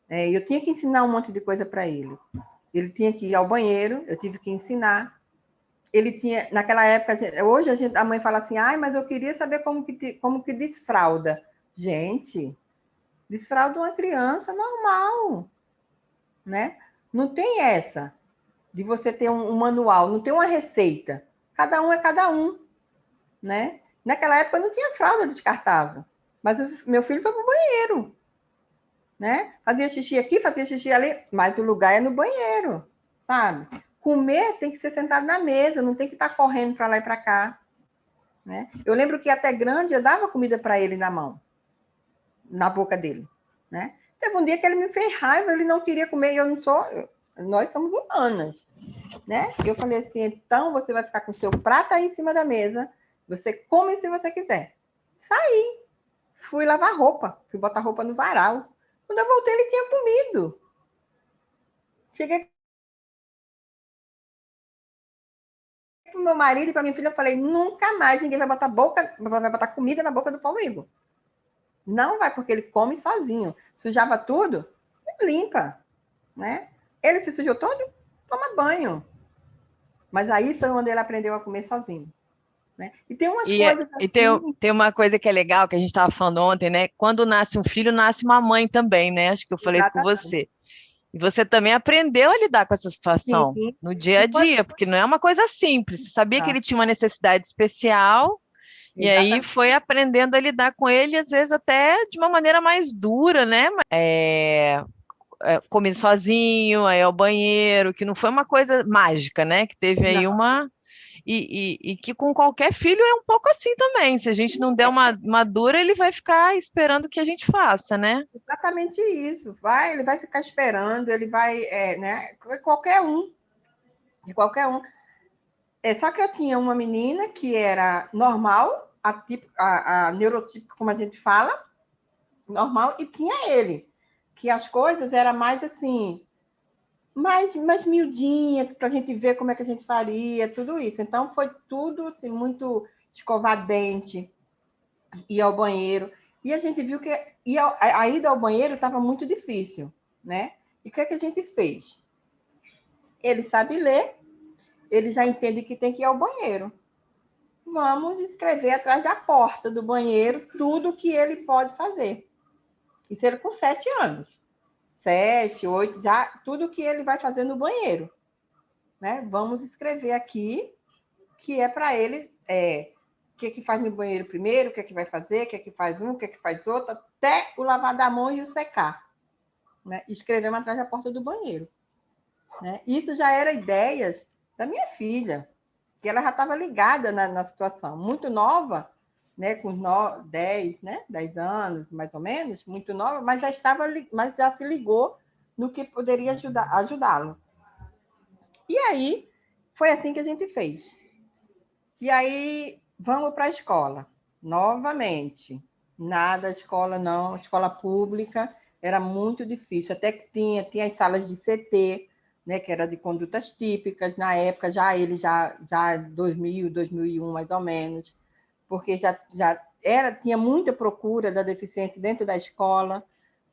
Eu tinha que ensinar um monte de coisa para ele. Ele tinha que ir ao banheiro, eu tive que ensinar. Ele tinha, naquela época, hoje a mãe fala assim, mas eu queria saber como que desfralda. Gente, desfralda uma criança normal, né? Não tem essa de você ter um manual, não tem uma receita. Cada um é cada um, né? Naquela época não tinha fralda descartável, mas meu filho foi para o banheiro, né? Fazia xixi aqui, fazia xixi ali, mas o lugar é no banheiro, sabe? Comer tem que ser sentado na mesa, não tem que estar correndo para lá e para cá, né? Eu lembro que até grande eu dava comida para ele na mão, na boca dele, né? Teve um dia que ele me fez raiva, ele não queria comer, e eu não sou, nós somos humanas, né? Eu falei assim, então você vai ficar com o seu prato aí em cima da mesa, você come se você quiser. Saí, fui lavar roupa, fui botar roupa no varal. Quando eu voltei, ele tinha comido. Cheguei pro meu marido e para minha filha, eu falei, nunca mais ninguém vai botar comida na boca do Paulo Igor. Não vai, porque ele come sozinho. Sujava tudo, limpa, né? Ele se sujou todo, toma banho. Mas aí foi onde ele aprendeu a comer sozinho. Né? E tem umas coisas E assim... tem uma coisa que é legal, que a gente estava falando ontem, né? Quando nasce um filho, nasce uma mãe também, né? Acho que eu falei isso com Exatamente. você. E você também aprendeu a lidar com essa Sim, situação sim. no dia E a quando... dia, porque não é uma coisa simples. Você sabia que Não, ele tinha uma necessidade especial, e aí exatamente. foi aprendendo a lidar com ele, às vezes até de uma maneira mais dura, né? Comer sozinho, aí ao banheiro, que não foi uma coisa mágica, né? Que teve aí Não, uma. E que com qualquer filho é um pouco assim também. Se a gente não der uma dura, ele vai ficar esperando que a gente faça, né? exatamente isso. Ele vai ficar esperando, ele vai, né? Qualquer um, de qualquer um. Só que eu tinha uma menina que era normal, a neurotípica, como a gente fala, normal, e tinha ele, que as coisas eram mais assim, mais miudinha, para a gente ver como é que a gente faria, tudo isso. Então, foi tudo assim, muito escovar dente, ir ao banheiro. E a gente viu que a ida ao banheiro estava muito difícil, né? E o que, é que a gente fez? Ele sabe ler, ele já entende que tem que ir ao banheiro. Vamos escrever atrás da porta do banheiro tudo que ele pode fazer. Isso ele com 7 anos. 7, 8, já tudo que ele vai fazer no banheiro. Né? Vamos escrever aqui que é para ele o que faz no banheiro primeiro, o que vai fazer, o que faz um, o que faz outro, até o lavar da mão e o secar. Né? Escrevemos atrás da porta do banheiro. Né? Isso já era ideias da minha filha, que ela já estava ligada na situação, muito nova, né, com 10, né, 10 anos, mais ou menos, muito nova, mas já se ligou no que poderia ajudá-lo. E aí, foi assim que a gente fez. E aí, vamos para a escola, novamente. Nada, escola não, escola pública era muito difícil, até que tinha as salas de CT, né, que era de condutas típicas, na época já 2000, 2001 mais ou menos, porque tinha muita procura da deficiência dentro da escola,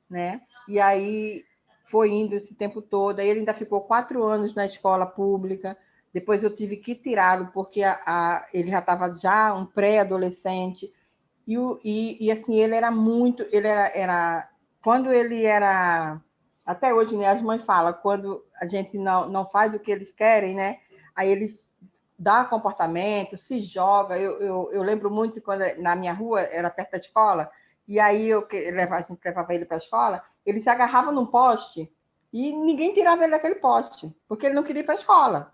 né? E aí foi indo esse tempo todo, aí ele ainda ficou 4 anos na escola pública, depois eu tive que tirá-lo, porque ele já estava já um pré-adolescente, e assim, ele era muito, ele era quando ele era, até hoje, né, as mães falam, quando a gente não faz o que eles querem, né, aí eles dá comportamento, se joga. Eu lembro muito quando na minha rua, era perto da escola, e aí a gente levava ele para a escola, ele se agarrava num poste e ninguém tirava ele daquele poste, porque ele não queria ir para a escola,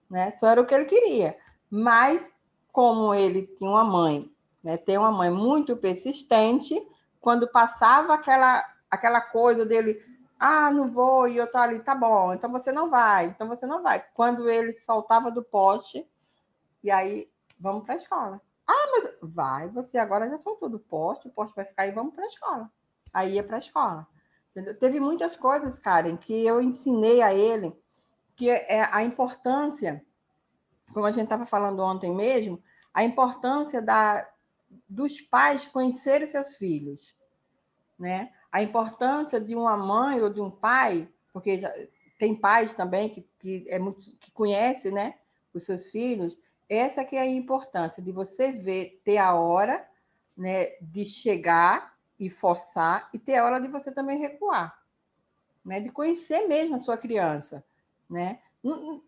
né? Só era o que ele queria. Mas, como ele tinha uma mãe, né, tem uma mãe muito persistente, quando passava aquela coisa dele, não vou, e eu tô ali, tá bom, então você não vai, então você não vai. Quando ele saltava do poste, e aí, vamos para a escola. Mas vai, você agora já soltou do poste, o poste vai ficar aí, vamos para a escola. Aí ia para a escola. Entendeu? Teve muitas coisas, Karen, que eu ensinei a ele, que é a importância, como a gente estava falando ontem mesmo, a importância dos pais conhecerem seus filhos, né? A importância de uma mãe ou de um pai, porque tem pais também que conhecem, né, os seus filhos. Essa que é a importância de você ter a hora, né, de chegar e forçar e ter a hora de você também recuar, né, de conhecer mesmo a sua criança, né? Não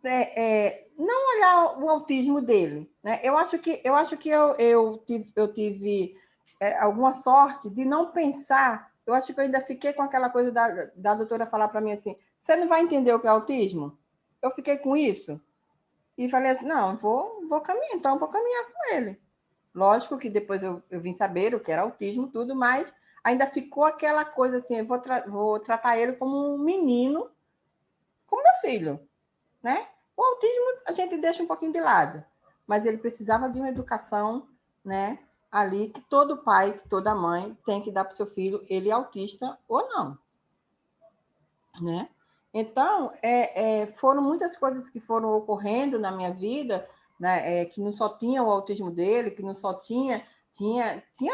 olhar o autismo dele, né? Eu acho que eu tive alguma sorte de não pensar. Eu acho que eu ainda fiquei com aquela coisa da doutora falar para mim assim: você não vai entender o que é autismo? Eu fiquei com isso e falei assim: não, vou caminhar, então vou caminhar com ele. Lógico que depois eu vim saber o que era autismo, tudo, mas ainda ficou aquela coisa assim: eu vou tratar ele como um menino, como meu filho, né? O autismo a gente deixa um pouquinho de lado, mas ele precisava de uma educação, né? Ali que todo pai, que toda mãe tem que dar para o seu filho, ele é autista ou não, né? Então, foram muitas coisas que foram ocorrendo na minha vida, né? Que não só tinha o autismo dele, que não só tinha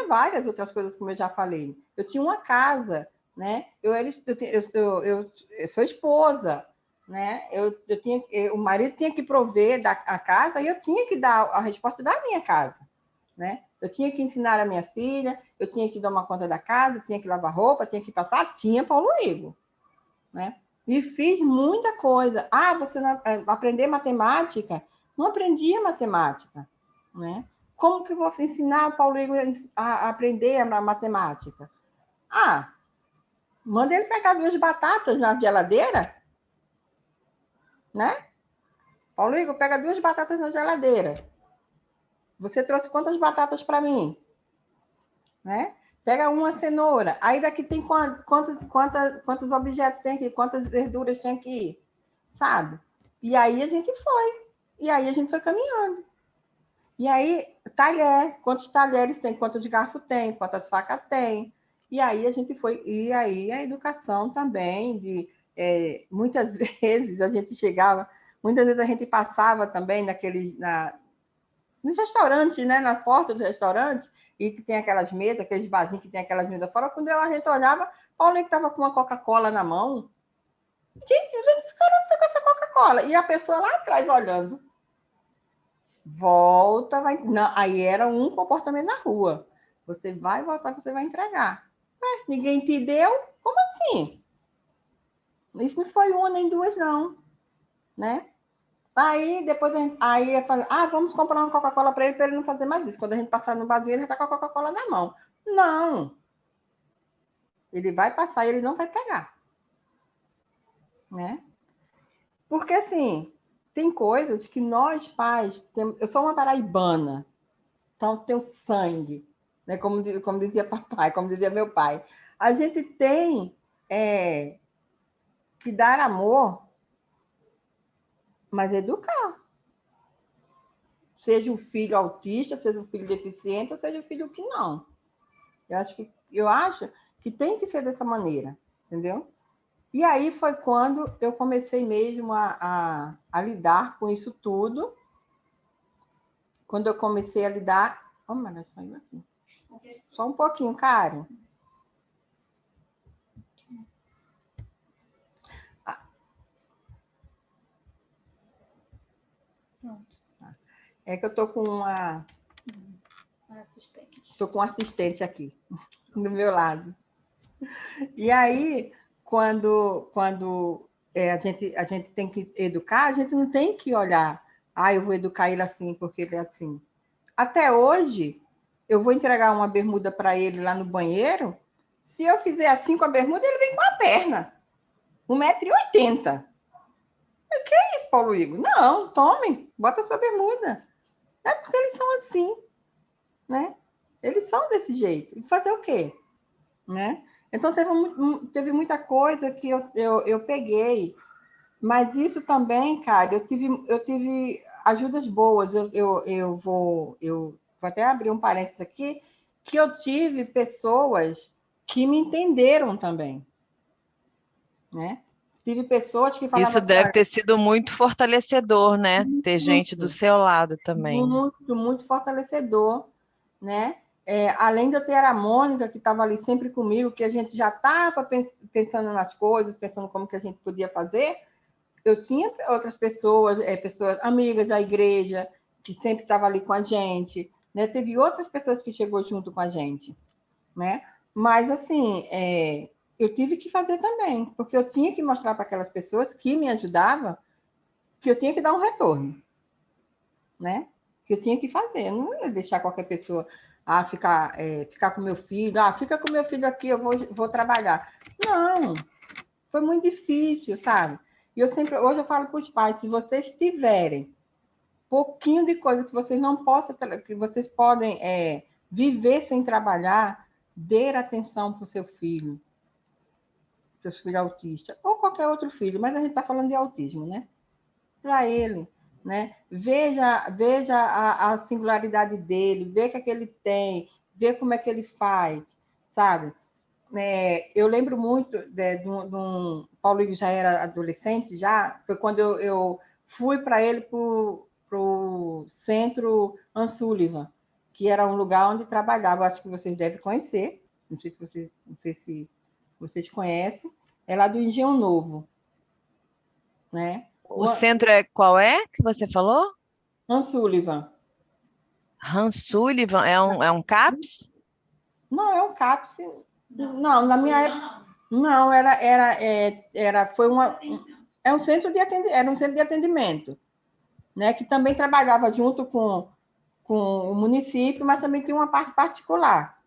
várias outras coisas, como eu já falei. Eu tinha uma casa, né? Eu sou esposa, né? O marido tinha que prover a casa e eu tinha que dar a resposta da minha casa, né? Eu tinha que ensinar a minha filha, eu tinha que dar uma conta da casa, tinha que lavar roupa, tinha que passar, tinha Paulo Igor, né? E fiz muita coisa. Você não aprender matemática? Não aprendia matemática, né? Como que eu vou ensinar o Paulo Igor a aprender a matemática? Manda ele pegar 2 batatas na geladeira, né? Paulo Igor, pega 2 batatas na geladeira. Você trouxe quantas batatas para mim? Né? Pega uma cenoura. Aí daqui tem quantos objetos tem aqui? Quantas verduras tem aqui? Sabe? E aí a gente foi. E aí a gente foi caminhando. E aí, talher. Quantos talheres tem? Quantos garfos tem? Quantas facas tem? E aí a gente foi. E aí a educação também, muitas vezes a gente chegava, muitas vezes a gente passava também nos restaurantes, né? Na porta do restaurante, e que tem aquelas mesas, aqueles barzinhos que tem aquelas mesas fora, quando a gente olhava, Paulo que estava com uma Coca-Cola na mão. Gente, esse cara pegou essa Coca-Cola. E a pessoa lá atrás olhando. Volta, vai. Não, aí era um comportamento na rua. Você vai voltar, você vai entregar. Ninguém te deu? Como assim? Isso não foi uma nem duas, não. Né? Aí depois aí eu falei, vamos comprar uma Coca-Cola para ele não fazer mais isso. Quando a gente passar no barzinho, ele já está com a Coca-Cola na mão. Não. Ele vai passar e ele não vai pegar. Né? Porque assim, tem coisas que nós pais temos. Eu sou uma paraibana, então tenho sangue, né? Como dizia papai, como dizia meu pai. A gente tem que dar amor, mas educar. Seja um filho autista, seja um filho deficiente, ou seja um filho que não. Eu acho que tem que ser dessa maneira, entendeu? E aí foi quando eu comecei mesmo a lidar com isso tudo. Quando eu comecei a lidar... Oh, mas saiu aqui. Só um pouquinho, Karen. É que eu estou com uma... Estou com um assistente aqui, do meu lado. E aí, quando a gente tem que educar, a gente não tem que olhar, eu vou educar ele assim, porque ele é assim. Até hoje, eu vou entregar uma bermuda para ele lá no banheiro, se eu fizer assim com a bermuda, ele vem com a perna. 1,80 m. Que é isso, Paulo Igor? Não, tome, bota a sua bermuda. É porque eles são assim, né? Eles são desse jeito. E fazer o quê? Né? Então, teve muita coisa que eu peguei, mas isso também, cara, eu tive ajudas boas. vou até abrir um parênteses aqui, que eu tive pessoas que me entenderam também, né? Tive pessoas que falavam Isso assim, deve olha, ter sido muito fortalecedor, né? Ter gente do muito, seu lado também. muito, muito fortalecedor, né? Além de eu ter a Mônica, que estava ali sempre comigo, que a gente já estava pensando nas coisas, pensando como que a gente podia fazer, eu tinha outras pessoas, pessoas amigas da igreja, que sempre estavam ali com a gente, né? Teve outras pessoas que chegou junto com a gente, né? Mas, assim, eu tive que fazer também, porque eu tinha que mostrar para aquelas pessoas que me ajudavam que eu tinha que dar um retorno, né? Que eu tinha que fazer, eu não ia deixar qualquer pessoa ficar com meu filho, fica com meu filho aqui, eu vou trabalhar. Não, foi muito difícil, sabe? E hoje eu falo para os pais, se vocês tiverem pouquinho de coisa que vocês não possam, que vocês podem viver sem trabalhar, dê atenção para o seu filho autista, ou qualquer outro filho, mas a gente está falando de autismo, né? Para ele, né? Veja a singularidade dele, vê o que é que ele tem, vê como é que ele faz, sabe? Eu lembro muito de um Paulo Igor já era adolescente, foi quando eu fui para ele para o Centro Anne Sullivan, que era um lugar onde trabalhava, acho que vocês devem conhecer, não sei se vocês conhecem, é lá do Engenho Novo, né? O centro qual é que você falou? Anne Sullivan. Hans Sullivan, é um CAPS? Não, é um CAPS. Não, na minha época. Não, é um centro de atendimento, era um centro de atendimento, né? Que também trabalhava junto com o município, mas também tinha uma parte particular.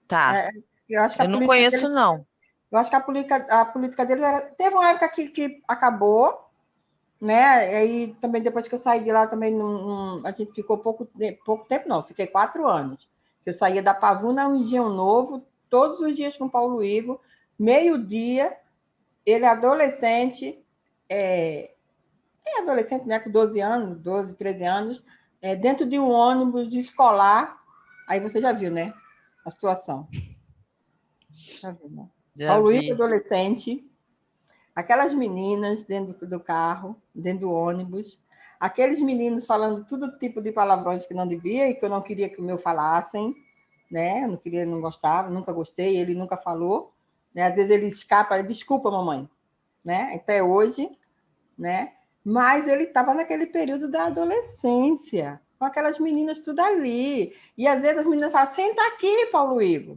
Tá. Eu acho que Eu não conheço, não. eu acho que a política deles teve uma época que acabou, né? Aí também depois que eu saí de lá também a gente ficou pouco tempo, não, fiquei 4 anos. Eu saía da Pavuna ao Engenho Novo, todos os dias com o Paulo Igor, meio-dia, ele adolescente, adolescente, né, com 12 anos, 12, 13 anos, dentro de um ônibus escolar, aí você já viu, né, a situação. Já viu, né? Já Paulo Igor, vi. adolescente, aquelas meninas dentro do carro, dentro do ônibus, aqueles meninos falando todo tipo de palavrões que não devia e que eu não queria que o meu falassem, né? Eu não queria, não gostava, nunca gostei, ele nunca falou, né? Às vezes ele escapa, desculpa, mamãe, né? Até hoje, né? Mas ele estava naquele período da adolescência, com aquelas meninas tudo ali. E às vezes as meninas falam, senta aqui, Paulo Igor.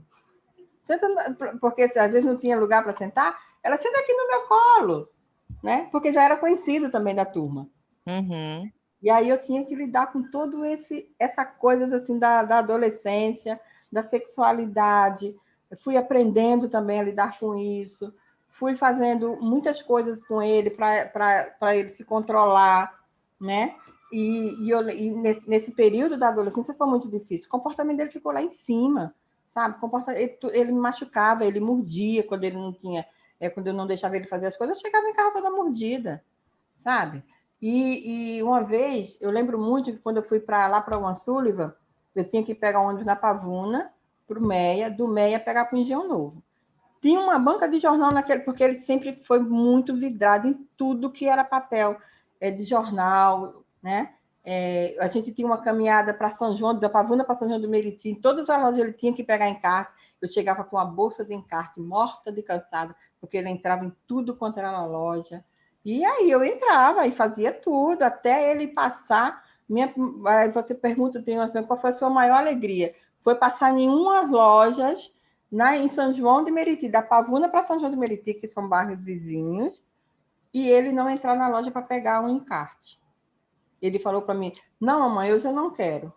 Porque às vezes não tinha lugar para sentar, ela senta aqui no meu colo, né? Porque já era conhecido também da turma. Uhum. E aí eu tinha que lidar com todo essa coisa assim da adolescência, da sexualidade. Eu fui aprendendo também a lidar com isso. Fui fazendo muitas coisas com ele para ele se controlar, né? E nesse período da adolescência foi muito difícil. O comportamento dele ficou lá em cima, sabe? Ele me machucava, ele mordia quando ele não tinha, quando eu não deixava ele fazer as coisas, eu chegava em casa toda mordida, sabe? E uma vez, eu lembro muito que quando eu fui lá para o Anne Sullivan, eu tinha que pegar um ônibus na Pavuna, para o Meia, do Meia pegar para o Engenho Novo. Tinha uma banca de jornal naquele, porque ele sempre foi muito vidrado em tudo que era papel de jornal, né? A gente tinha uma caminhada para São João, da Pavuna para São João do Meriti, em todas as lojas ele tinha que pegar encarte. Eu chegava com uma bolsa de encarte, morta de cansada, porque ele entrava em tudo quanto era na loja. E aí eu entrava e fazia tudo, até ele passar. Aí você pergunta, qual foi a sua maior alegria? Foi passar em umas lojas em São João de Meriti, da Pavuna para São João de Meriti, que são bairros vizinhos, e ele não entrar na loja para pegar um encarte. Ele falou para mim, não, mamãe, hoje eu não quero.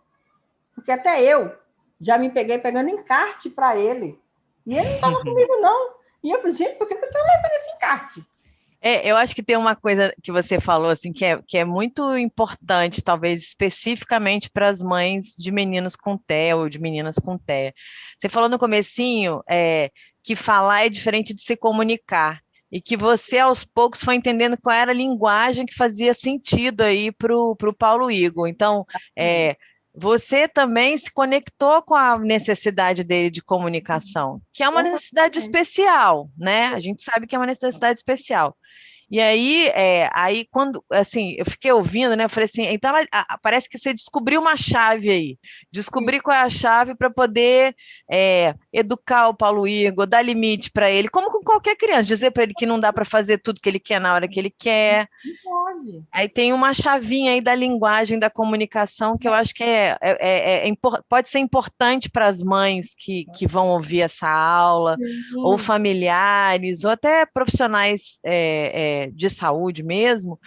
Porque até eu já me peguei pegando encarte para ele. E ele não estava comigo, não. E eu falei, gente, por que eu estou levando esse encarte? Eu acho que tem uma coisa que você falou assim que é muito importante, talvez especificamente para as mães de meninos com TEA ou de meninas com TEA. Você falou no comecinho que falar é diferente de se comunicar e que você aos poucos foi entendendo qual era a linguagem que fazia sentido aí para o Paulo Igor. Então, você também se conectou com a necessidade dele de comunicação, que é uma necessidade Exatamente. especial, né? A gente sabe que é uma necessidade especial. E aí, aí quando, assim, eu fiquei ouvindo, né? Eu falei assim, então parece que você descobriu uma chave aí. Descobrir qual é a chave para poder educar o Paulo Igor, dar limite para ele, como com qualquer criança, dizer para ele que não dá para fazer tudo que ele quer na hora que ele quer. Não pode. Aí tem uma chavinha aí da linguagem da comunicação que eu acho que pode ser importante para as mães que vão ouvir essa aula, ou Sim. familiares, ou até profissionais de saúde mesmo,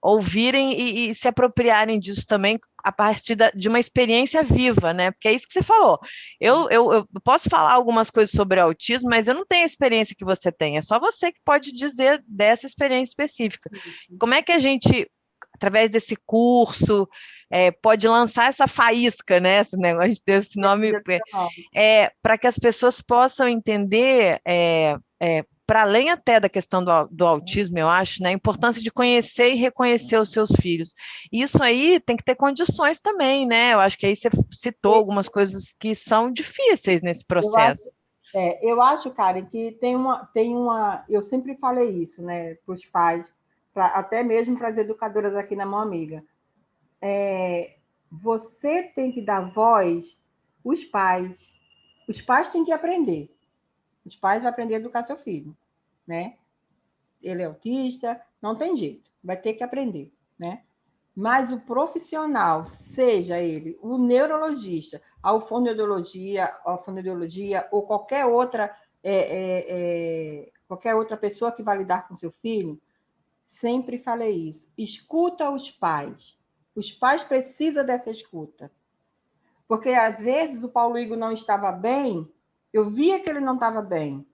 ouvirem e se apropriarem disso também a partir de uma experiência viva, né? Porque é isso que você falou. Eu posso falar algumas coisas sobre autismo, mas eu não tenho a experiência que você tem. É só você que pode dizer dessa experiência específica. Como é que a gente, através desse curso, pode lançar essa faísca, né? Esse negócio de ter esse nome, para que as pessoas possam entender, para além até da questão do autismo, eu acho, né, a importância de conhecer e reconhecer os seus filhos. Isso aí tem que ter condições também, né? Eu acho que aí você citou algumas coisas que são difíceis nesse Eu acho, processo. eu acho, Karen, que tem uma. Eu sempre falei isso, né, para os pais, até mesmo para as educadoras aqui na Mão Amiga. Você tem que dar voz os pais. Os pais têm que aprender. Os pais vão aprender a educar seu filho, né? Ele é autista, não tem jeito, vai ter que aprender, né? Mas o profissional, seja ele o neurologista, a fonoaudiologia ou qualquer outra pessoa que vai lidar com seu filho, sempre falei isso. Escuta os pais. Os pais precisam dessa escuta. Porque às vezes o Paulo Igor não estava bem, eu via que ele não estava bem,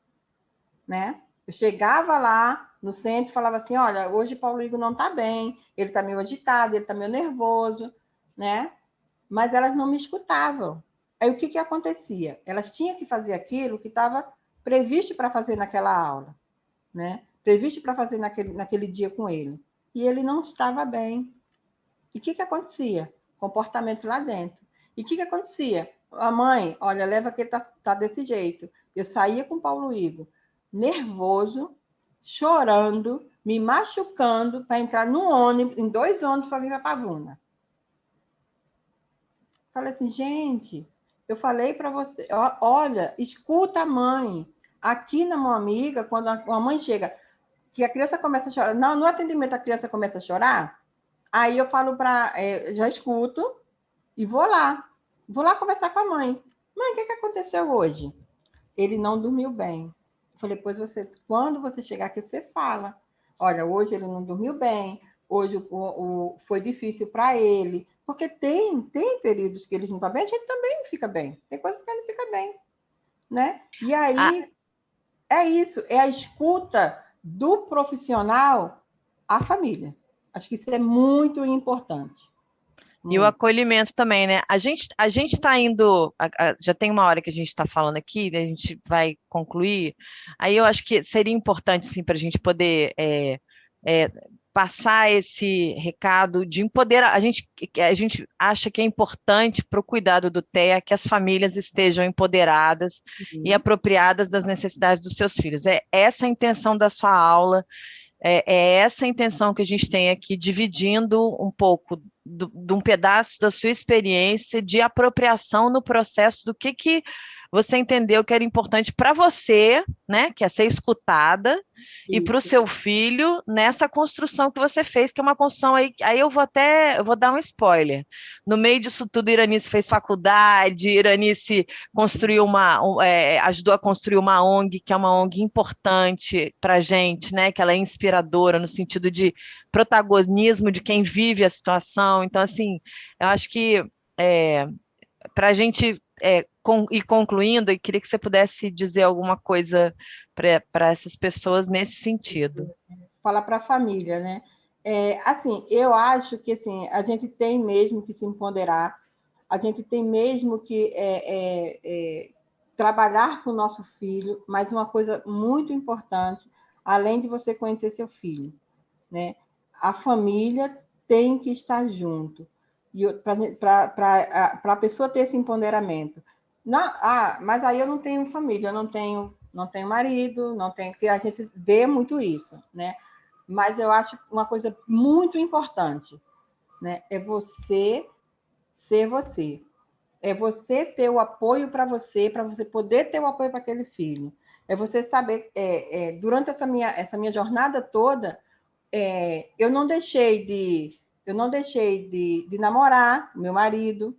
né? Eu chegava lá no centro e falava assim, olha, hoje o Paulo Igor não está bem, ele está meio agitado, ele está meio nervoso, né? Mas elas não me escutavam. Aí o que acontecia? Elas tinham que fazer aquilo que estava previsto para fazer naquela aula, né? Previsto para fazer naquele dia com ele. E ele não estava bem. E o que acontecia? Comportamento lá dentro. E o que acontecia? A mãe, olha, leva que ele tá desse jeito. Eu saía com o Paulo Igor, nervoso, chorando, me machucando para entrar no ônibus, em 2 ônibus para vir para Pavuna. Falei assim, gente, eu falei para você, olha, escuta a mãe. Aqui na Mão Amiga, quando a mãe chega, que a criança começa a chorar, não, no atendimento a criança começa a chorar, aí eu falo já escuto e vou lá. Vou lá conversar com a mãe. Mãe, o que aconteceu hoje? Ele não dormiu bem. Eu falei, pois quando você chegar aqui, você fala. Olha, hoje ele não dormiu bem, hoje foi difícil para ele. Porque tem períodos que eles não estão bem, a gente também não fica bem. Tem coisas que ele não fica bem, né? E Ah, aí, é isso, é a escuta do profissional à família. Acho que isso é muito importante. e o Muito. acolhimento também, né? A gente está indo, já tem uma hora que a gente está falando aqui, a gente vai concluir. Aí eu acho que seria importante, sim, para a gente poder é, passar esse recado de empoderar. A gente acha que é importante para o cuidado do TEA que as famílias estejam empoderadas e Uhum. apropriadas das necessidades dos seus filhos. É essa a intenção da sua aula. É essa a intenção que a gente tem aqui, dividindo um pouco de um pedaço da sua experiência de apropriação no processo do que você entendeu que era importante para você, né, que é ser escutada, e para o Isso. seu filho nessa construção que você fez, que é uma construção aí eu vou dar um spoiler. No meio disso tudo, Iranice fez faculdade, Iranice construiu ajudou a construir uma ONG, que é uma ONG importante para a gente, né? Que ela é inspiradora no sentido de protagonismo de quem vive a situação. Então, assim, eu acho que para a gente ir concluindo, eu queria que você pudesse dizer alguma coisa para essas pessoas nesse sentido. Falar para a família, né? Assim, eu acho que assim, a gente tem mesmo que se empoderar, a gente tem mesmo que trabalhar com o nosso filho, mas uma coisa muito importante, além de você conhecer seu filho, né? A família tem que estar junto. para a pessoa ter esse empoderamento. Mas aí eu não tenho família, eu não tenho marido, não tenho, porque a gente vê muito isso, né? Mas eu acho uma coisa muito importante, né? É você ser você. É você ter o apoio para você poder ter o apoio para aquele filho. É você saber, durante essa minha jornada toda, eu não deixei de namorar meu marido,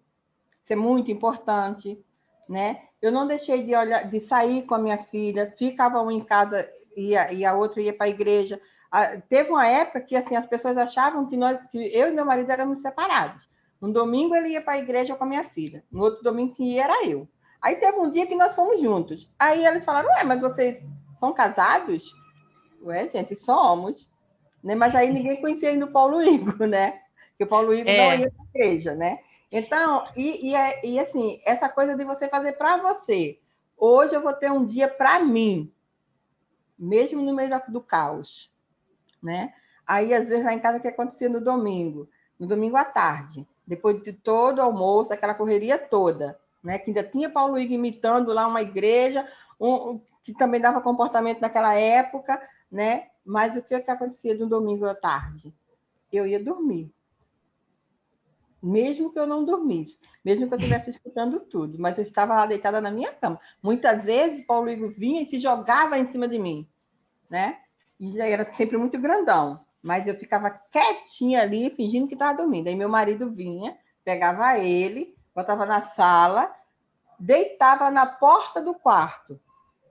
isso é muito importante, né? Eu não deixei de sair com a minha filha, ficava um em casa e a outra ia para a igreja. Teve uma época que assim as pessoas achavam que eu e meu marido éramos separados. Um domingo ele ia para a igreja com a minha filha, no outro domingo que ia era eu. Aí teve um dia que nós fomos juntos. Aí eles falaram: "Ué, mas vocês são casados?" Ué, gente, somos. Né? Mas aí ninguém conhecia ainda o Paulo Igor, né? Porque o Paulo Igor não ia para a igreja, né? Então, e assim, essa coisa de você fazer para você. Hoje eu vou ter um dia para mim, mesmo no meio do caos, né? Aí, às vezes, lá em casa, o que acontecia no domingo? No domingo à tarde, depois de todo o almoço, aquela correria toda, né? Que ainda tinha Paulo Igor imitando lá uma igreja, que também dava comportamento naquela época, né? Mas o que acontecia no domingo à tarde? Eu ia dormir. Mesmo que eu não dormisse, mesmo que eu estivesse escutando tudo, mas eu estava lá deitada na minha cama. Muitas vezes, Paulo Igor vinha e se jogava em cima de mim, né? E já era sempre muito grandão, mas eu ficava quietinha ali, fingindo que estava dormindo. Aí meu marido vinha, pegava ele, botava na sala, deitava na porta do quarto.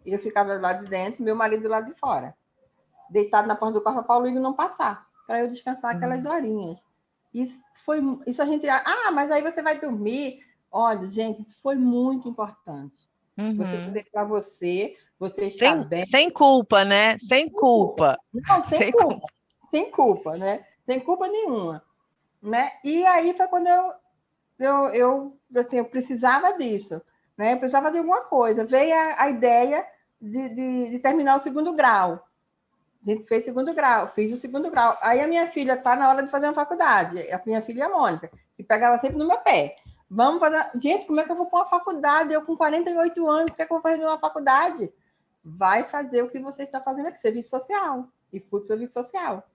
E eu ficava lá de dentro, meu marido lá de fora. Deitado na porta do quarto para Paulo Igor não passar, para eu descansar aquelas horinhas. Isso a gente... mas aí você vai dormir. Olha, gente, isso foi muito importante. Você fazer para você, você está bem. Sem culpa, né? Sem culpa. Não, sem culpa. Sem culpa, né? Sem culpa nenhuma. Né? E aí foi quando eu precisava disso. Né? Eu precisava de alguma coisa. Veio a ideia de terminar o segundo grau. A gente fez segundo grau, fiz o segundo grau. Aí a minha filha está na hora de fazer uma faculdade. A minha filha é a Mônica, que pegava sempre no meu pé. Vamos fazer. Gente, como é que eu vou para uma faculdade? Eu com 48 anos, o que é que eu vou fazer numa faculdade? Vai fazer o que você está fazendo aqui, serviço social. E fui para o serviço social.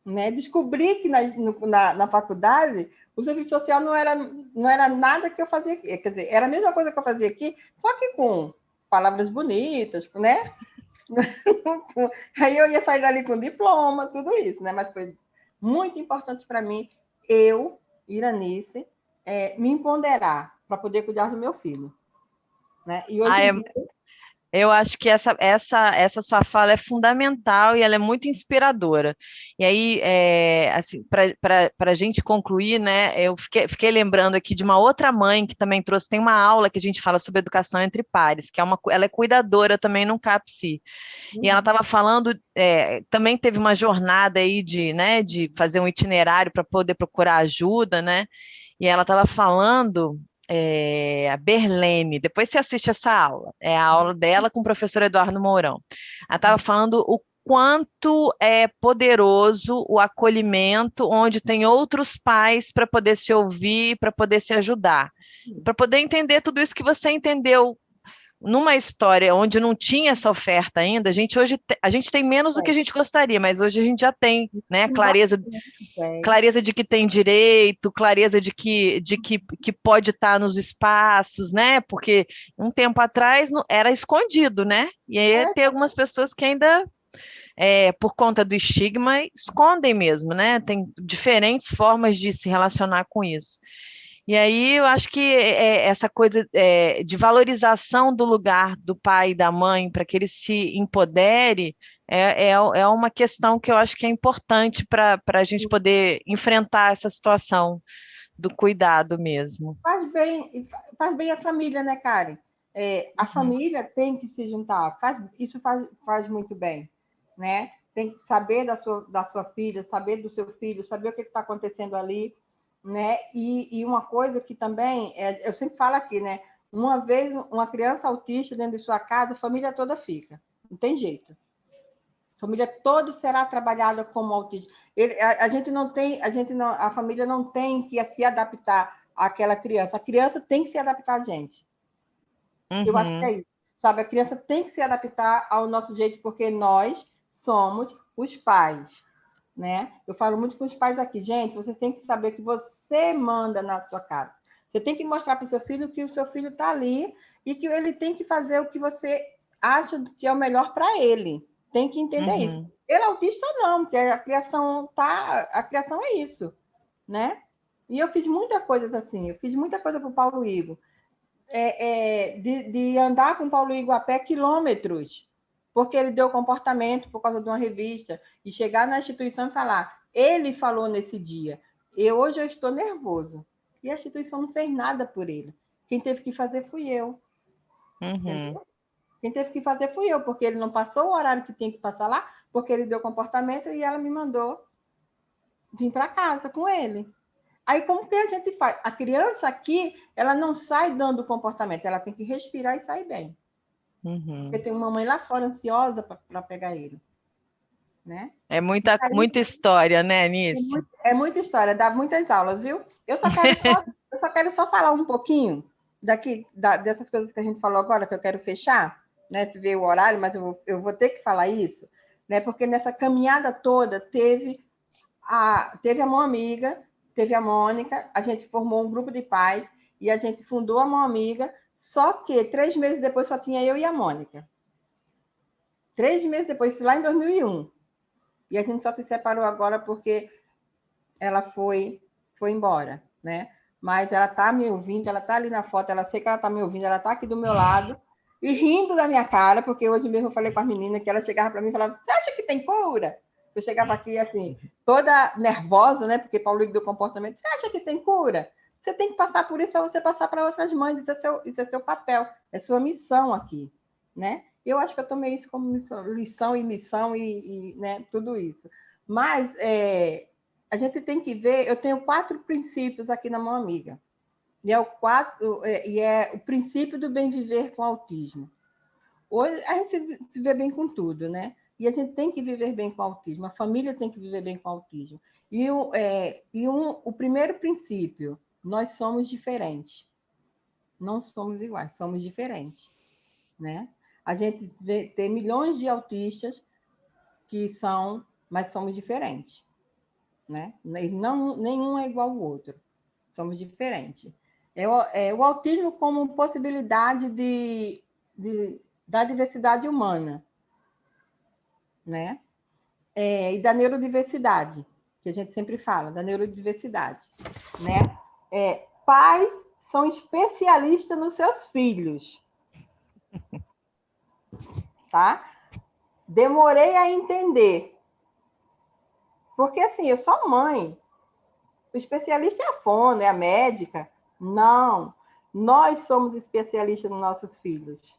Né? Descobri que na faculdade o serviço social não era nada que eu fazia aqui. Quer dizer, era a mesma coisa que eu fazia aqui, só que com palavras bonitas, né? Aí eu ia sair dali com diploma, tudo isso, né? Mas foi muito importante para mim, Iranice, me empoderar para poder cuidar do meu filho. Né? E hoje em dia... Eu acho que essa sua fala é fundamental e ela é muito inspiradora. E aí, assim, para a gente concluir, né, eu fiquei lembrando aqui de uma outra mãe que também trouxe, tem uma aula que a gente fala sobre educação entre pares, que ela é cuidadora também num CAPSI. E ela estava falando, também teve uma jornada aí de fazer um itinerário para poder procurar ajuda, né? E ela estava falando a Berlene, depois você assiste essa aula, é a aula dela com o professor Eduardo Mourão. Ela estava falando o quanto é poderoso o acolhimento, onde tem outros pais para poder se ouvir, para poder se ajudar, para poder entender tudo isso que você entendeu. Numa história onde não tinha essa oferta ainda, a gente tem menos do que a gente gostaria, mas hoje a gente já tem, né, clareza de que tem direito, clareza de que pode estar nos espaços, né? Porque um tempo atrás era escondido, né? E aí tem algumas pessoas que ainda, por conta do estigma, escondem mesmo, né? Tem diferentes formas de se relacionar com isso. E aí eu acho que essa coisa de valorização do lugar do pai e da mãe para que ele se empodere é uma questão que eu acho que é importante para a gente poder enfrentar essa situação do cuidado mesmo. Faz bem a família, né, Karen? A família tem que se juntar, isso faz muito bem, né? Tem que saber da sua filha, saber do seu filho, saber o que está acontecendo ali, né? E uma coisa que também, eu sempre falo aqui, né? Uma vez uma criança autista dentro de sua casa, a família toda fica. Não tem jeito. A família toda será trabalhada como autista. A gente não tem, a família não tem que se adaptar àquela criança. A criança tem que se adaptar a gente. Eu acho que é isso. Sabe, a criança tem que se adaptar ao nosso jeito, porque nós somos os pais, né? Eu falo muito com os pais aqui, gente, você tem que saber que você manda na sua casa. Você tem que mostrar para o seu filho que o seu filho está ali e que ele tem que fazer o que você acha que é o melhor para ele. Tem que entender isso. Ele é autista não, porque a criação é isso, né? E eu fiz muita coisa assim, eu fiz muita coisa para o Paulo Igor. De andar com o Paulo Igor a pé quilômetros, porque ele deu comportamento por causa de uma revista, e chegar na instituição e falar, ele falou nesse dia, hoje eu estou nervoso. E a instituição não fez nada por ele. Quem teve que fazer fui eu. Entendeu? Quem teve que fazer fui eu, porque ele não passou o horário que tem que passar lá, porque ele deu comportamento e ela me mandou vir para casa com ele. Aí, como que a gente faz? A criança aqui, ela não sai dando comportamento, ela tem que respirar e sair bem. Porque tem uma mãe lá fora ansiosa para pegar ele. Né? É muita história, né, Nice? É muita história, dá muitas aulas, viu? Eu só quero só falar um pouquinho dessas coisas que a gente falou agora, que eu quero fechar, né? Se vê o horário, mas eu vou ter que falar isso, né? Porque nessa caminhada toda teve a Mão Amiga, teve a Mônica, a gente formou um grupo de pais e a gente fundou a Mão Amiga, só que 3 meses depois só tinha eu e a Mônica. 3 meses depois, isso lá em 2001. E a gente só se separou agora porque ela foi embora, né? Mas ela está me ouvindo, ela está ali na foto, ela sei que ela está me ouvindo, ela está aqui do meu lado e rindo da minha cara, porque hoje mesmo eu falei com a menina que ela chegava para mim e falava, você acha que tem cura? Eu chegava aqui, assim, toda nervosa, né? Porque Paulo deu comportamento. Você acha que tem cura? Você tem que passar por isso para você passar para outras mães. Isso é seu papel, é sua missão aqui, né? Eu acho que eu tomei isso como lição e missão e né, tudo isso. Mas a gente tem que ver, eu tenho 4 princípios aqui na Mão Amiga. E é o princípio do bem viver com autismo. Hoje a gente se vê bem com tudo, né? E a gente tem que viver bem com autismo, a família tem que viver bem com autismo. O primeiro princípio, nós somos diferentes. Não somos iguais, somos diferentes, né? A gente tem milhões de autistas mas somos diferentes, né? Nenhum é igual ao outro, somos diferentes. O autismo como possibilidade da diversidade humana, né? E da neurodiversidade, que a gente sempre fala, da neurodiversidade, né? Pais são especialistas nos seus filhos, tá? Demorei a entender, porque assim, eu sou mãe, o especialista é a fono, é a médica, não, nós somos especialistas nos nossos filhos,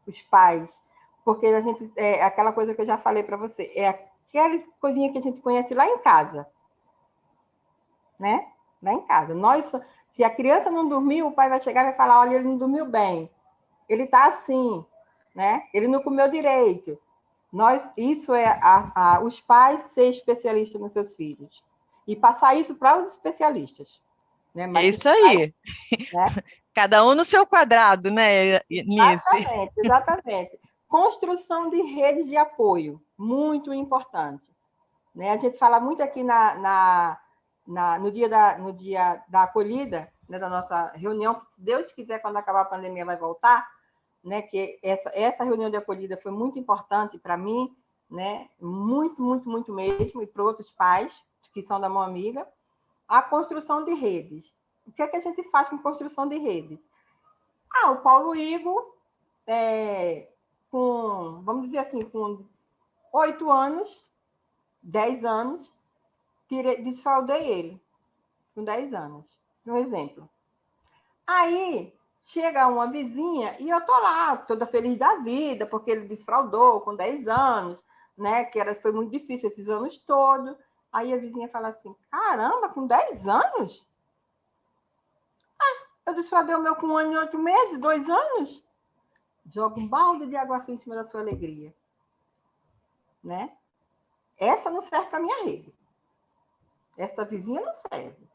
os pais, porque a gente aquela coisa que eu já falei para você, é aquela coisinha que a gente conhece lá em casa, né? Lá em casa. Se a criança não dormiu, o pai vai chegar e vai falar, olha, ele não dormiu bem, ele está assim, né? Ele não comeu direito. Isso é os pais ser especialistas nos seus filhos e passar isso para os especialistas, né? Mas isso aí. Né? Cada um no seu quadrado, né, Nice? Exatamente. Construção de redes de apoio, muito importante. Né? A gente fala muito aqui no dia da acolhida, né, da nossa reunião, que se Deus quiser, quando acabar a pandemia, vai voltar, né, que essa reunião de acolhida foi muito importante para mim, né, muito, muito, muito mesmo, e para outros pais que são da Mão Amiga, a construção de redes. O que é que a gente faz com construção de redes? O Paulo Igor, vamos dizer assim, com 8 anos, 10 anos, desfraudei ele, com 10 anos, um exemplo. Aí, chega uma vizinha e eu tô lá, toda feliz da vida, porque ele desfraudou com 10 anos, né? Foi muito difícil esses anos todos. Aí a vizinha fala assim, caramba, com 10 anos? Eu desfraudei o meu com 1 ano e 8 meses, 2 anos? Joga um balde de água fria em cima da sua alegria. Né? Essa não serve para minha rede. Essa vizinha não serve.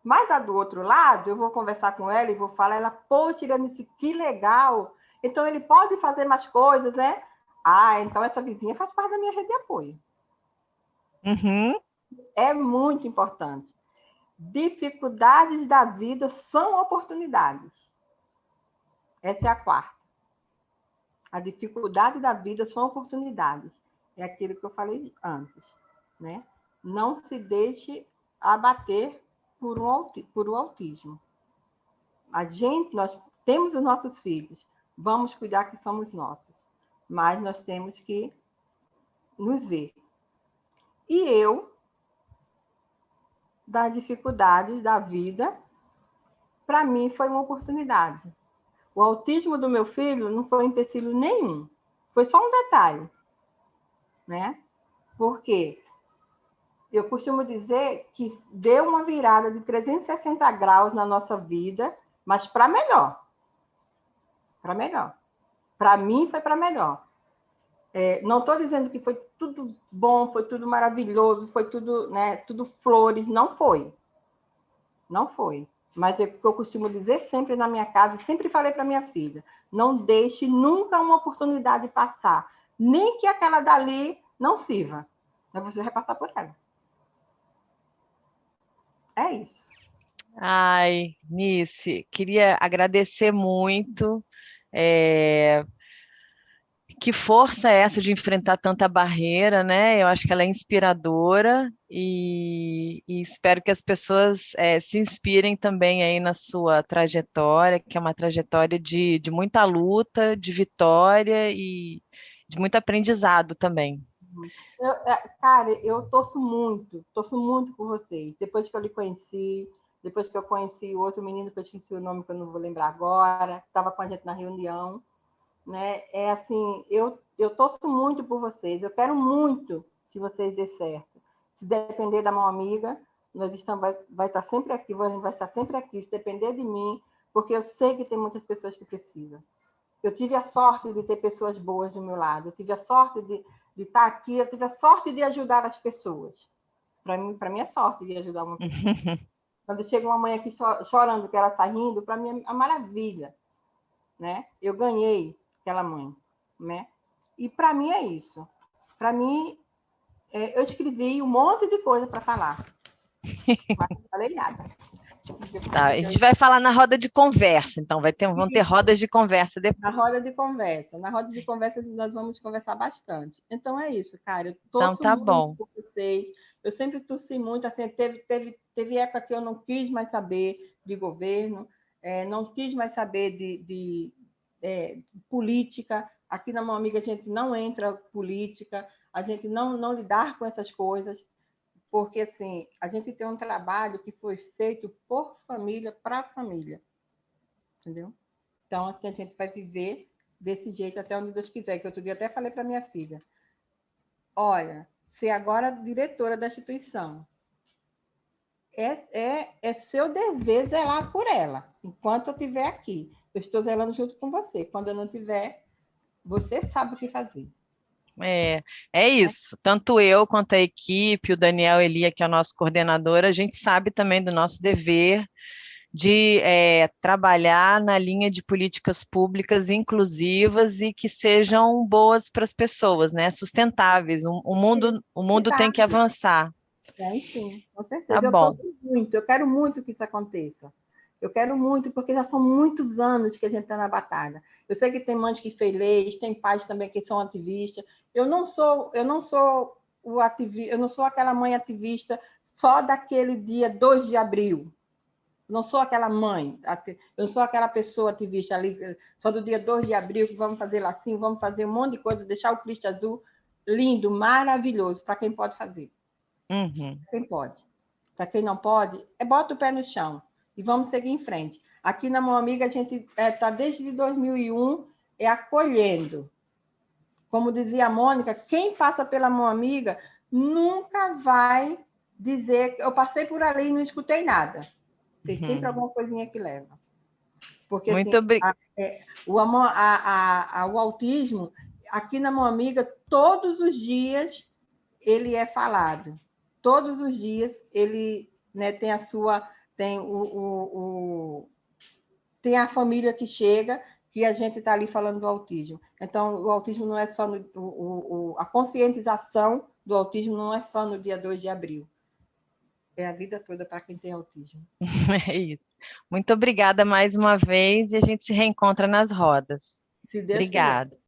Mas a do outro lado, eu vou conversar com ela e vou falar, ela, pô, Tiranice, que legal. Então, ele pode fazer mais coisas, né? Ah, então essa vizinha faz parte da minha rede de apoio. Uhum. É muito importante. Dificuldades da vida são oportunidades. Essa é a quarta. A dificuldade da vida são oportunidades. É aquilo que eu falei antes, né? Não se deixe abater por o autismo. Nós temos os nossos filhos, vamos cuidar que somos nossos, mas nós temos que nos ver. E eu, das dificuldades da vida, para mim foi uma oportunidade. O autismo do meu filho não foi um empecilho nenhum, foi só um detalhe, né? Porque eu costumo dizer que deu uma virada de 360 graus na nossa vida, mas para melhor. Para melhor. Para mim foi para melhor. Não estou dizendo que foi tudo bom, foi tudo maravilhoso, foi tudo, né, tudo flores. Não foi. Não foi. Mas é o que eu costumo dizer sempre na minha casa, sempre falei para minha filha, não deixe nunca uma oportunidade passar, nem que aquela dali não sirva, mas você vai passar por ela. É isso. Ai, Nice, queria agradecer muito. é, Que força é essa de enfrentar tanta barreira, né? Eu acho que ela é inspiradora e espero que as pessoas se inspirem também aí na sua trajetória, que é uma trajetória de muita luta, de vitória e de muito aprendizado também. Cara, eu torço muito por vocês. Depois que eu lhe conheci, depois que eu conheci o outro menino que eu esqueci o nome, que eu não vou lembrar agora, que estava com a gente na reunião, né? É assim, eu torço muito por vocês. Eu quero muito que vocês dê certo. Se depender da mão amiga, nós estamos, vai estar sempre aqui, vai estar sempre aqui. Se depender de mim, porque eu sei que tem muitas pessoas que precisam. Eu tive a sorte de ter pessoas boas do meu lado. Eu tive a sorte de estar aqui. Eu tive a sorte de ajudar as pessoas. Para mim é sorte de ajudar uma pessoa. Quando chega uma mãe aqui chorando, que ela sai rindo, para mim é uma maravilha, né? Eu ganhei aquela mãe, né? E para mim é isso. Para mim, eu escrevi um monte de coisa para falar, mas não falei nada. Tá, a gente vai falar na roda de conversa, então vão ter rodas de conversa depois. Na roda de conversa. Na roda de conversa nós vamos conversar bastante. Então é isso, cara. Eu Então torço tá muito bom. por vocês. Eu sempre torci muito. Assim, teve época que eu não quis mais saber de governo, não quis mais saber de política. Aqui na Mão Amiga a gente não entra política, a gente não lidar com essas coisas, porque assim, a gente tem um trabalho que foi feito por família, para família. Entendeu? Então, assim, a gente vai viver desse jeito até onde Deus quiser. Que outro dia até falei para minha filha, olha, ser agora diretora da instituição, é seu dever zelar por ela, enquanto eu estiver aqui. Eu estou zelando junto com você. Quando eu não estiver, você sabe o que fazer. É isso. Tanto eu quanto a equipe, o Daniel Elia, que é o nosso coordenador, a gente sabe também do nosso dever de trabalhar na linha de políticas públicas inclusivas e que sejam boas para as pessoas, né? Sustentáveis. O mundo tem que avançar. Sim, com Tá certeza. bom. Eu quero muito que isso aconteça. Eu quero muito, porque já são muitos anos que a gente está na batalha. Eu sei que tem mães que fez leis, tem pais também que são ativistas. Eu não sou o ativista, eu não sou aquela mãe ativista só daquele dia 2 de abril. Eu não sou aquela mãe, eu não sou aquela pessoa ativista ali, só do dia 2 de abril, que vamos fazer lacinho, vamos fazer um monte de coisa, deixar o Cristo azul lindo, maravilhoso, para quem pode fazer. Uhum. Quem pode. Para quem não pode, bota o pé no chão e vamos seguir em frente. Aqui na Mão Amiga, a gente está desde 2001 acolhendo. Como dizia a Mônica, quem passa pela Mão Amiga nunca vai dizer que eu passei por ali e não escutei nada. Tem sempre alguma coisinha que leva. Porque Muito assim, obrigada. o autismo, aqui na Mão Amiga, todos os dias ele é falado. Todos os dias ele, né, tem a sua, tem a família que chega, que a gente está ali falando do autismo. Então, o autismo não é só a conscientização do autismo não é só no dia 2 de abril. É a vida toda para quem tem autismo. É isso. Muito obrigada mais uma vez e a gente se reencontra nas rodas. Se Deus quiser. Obrigada.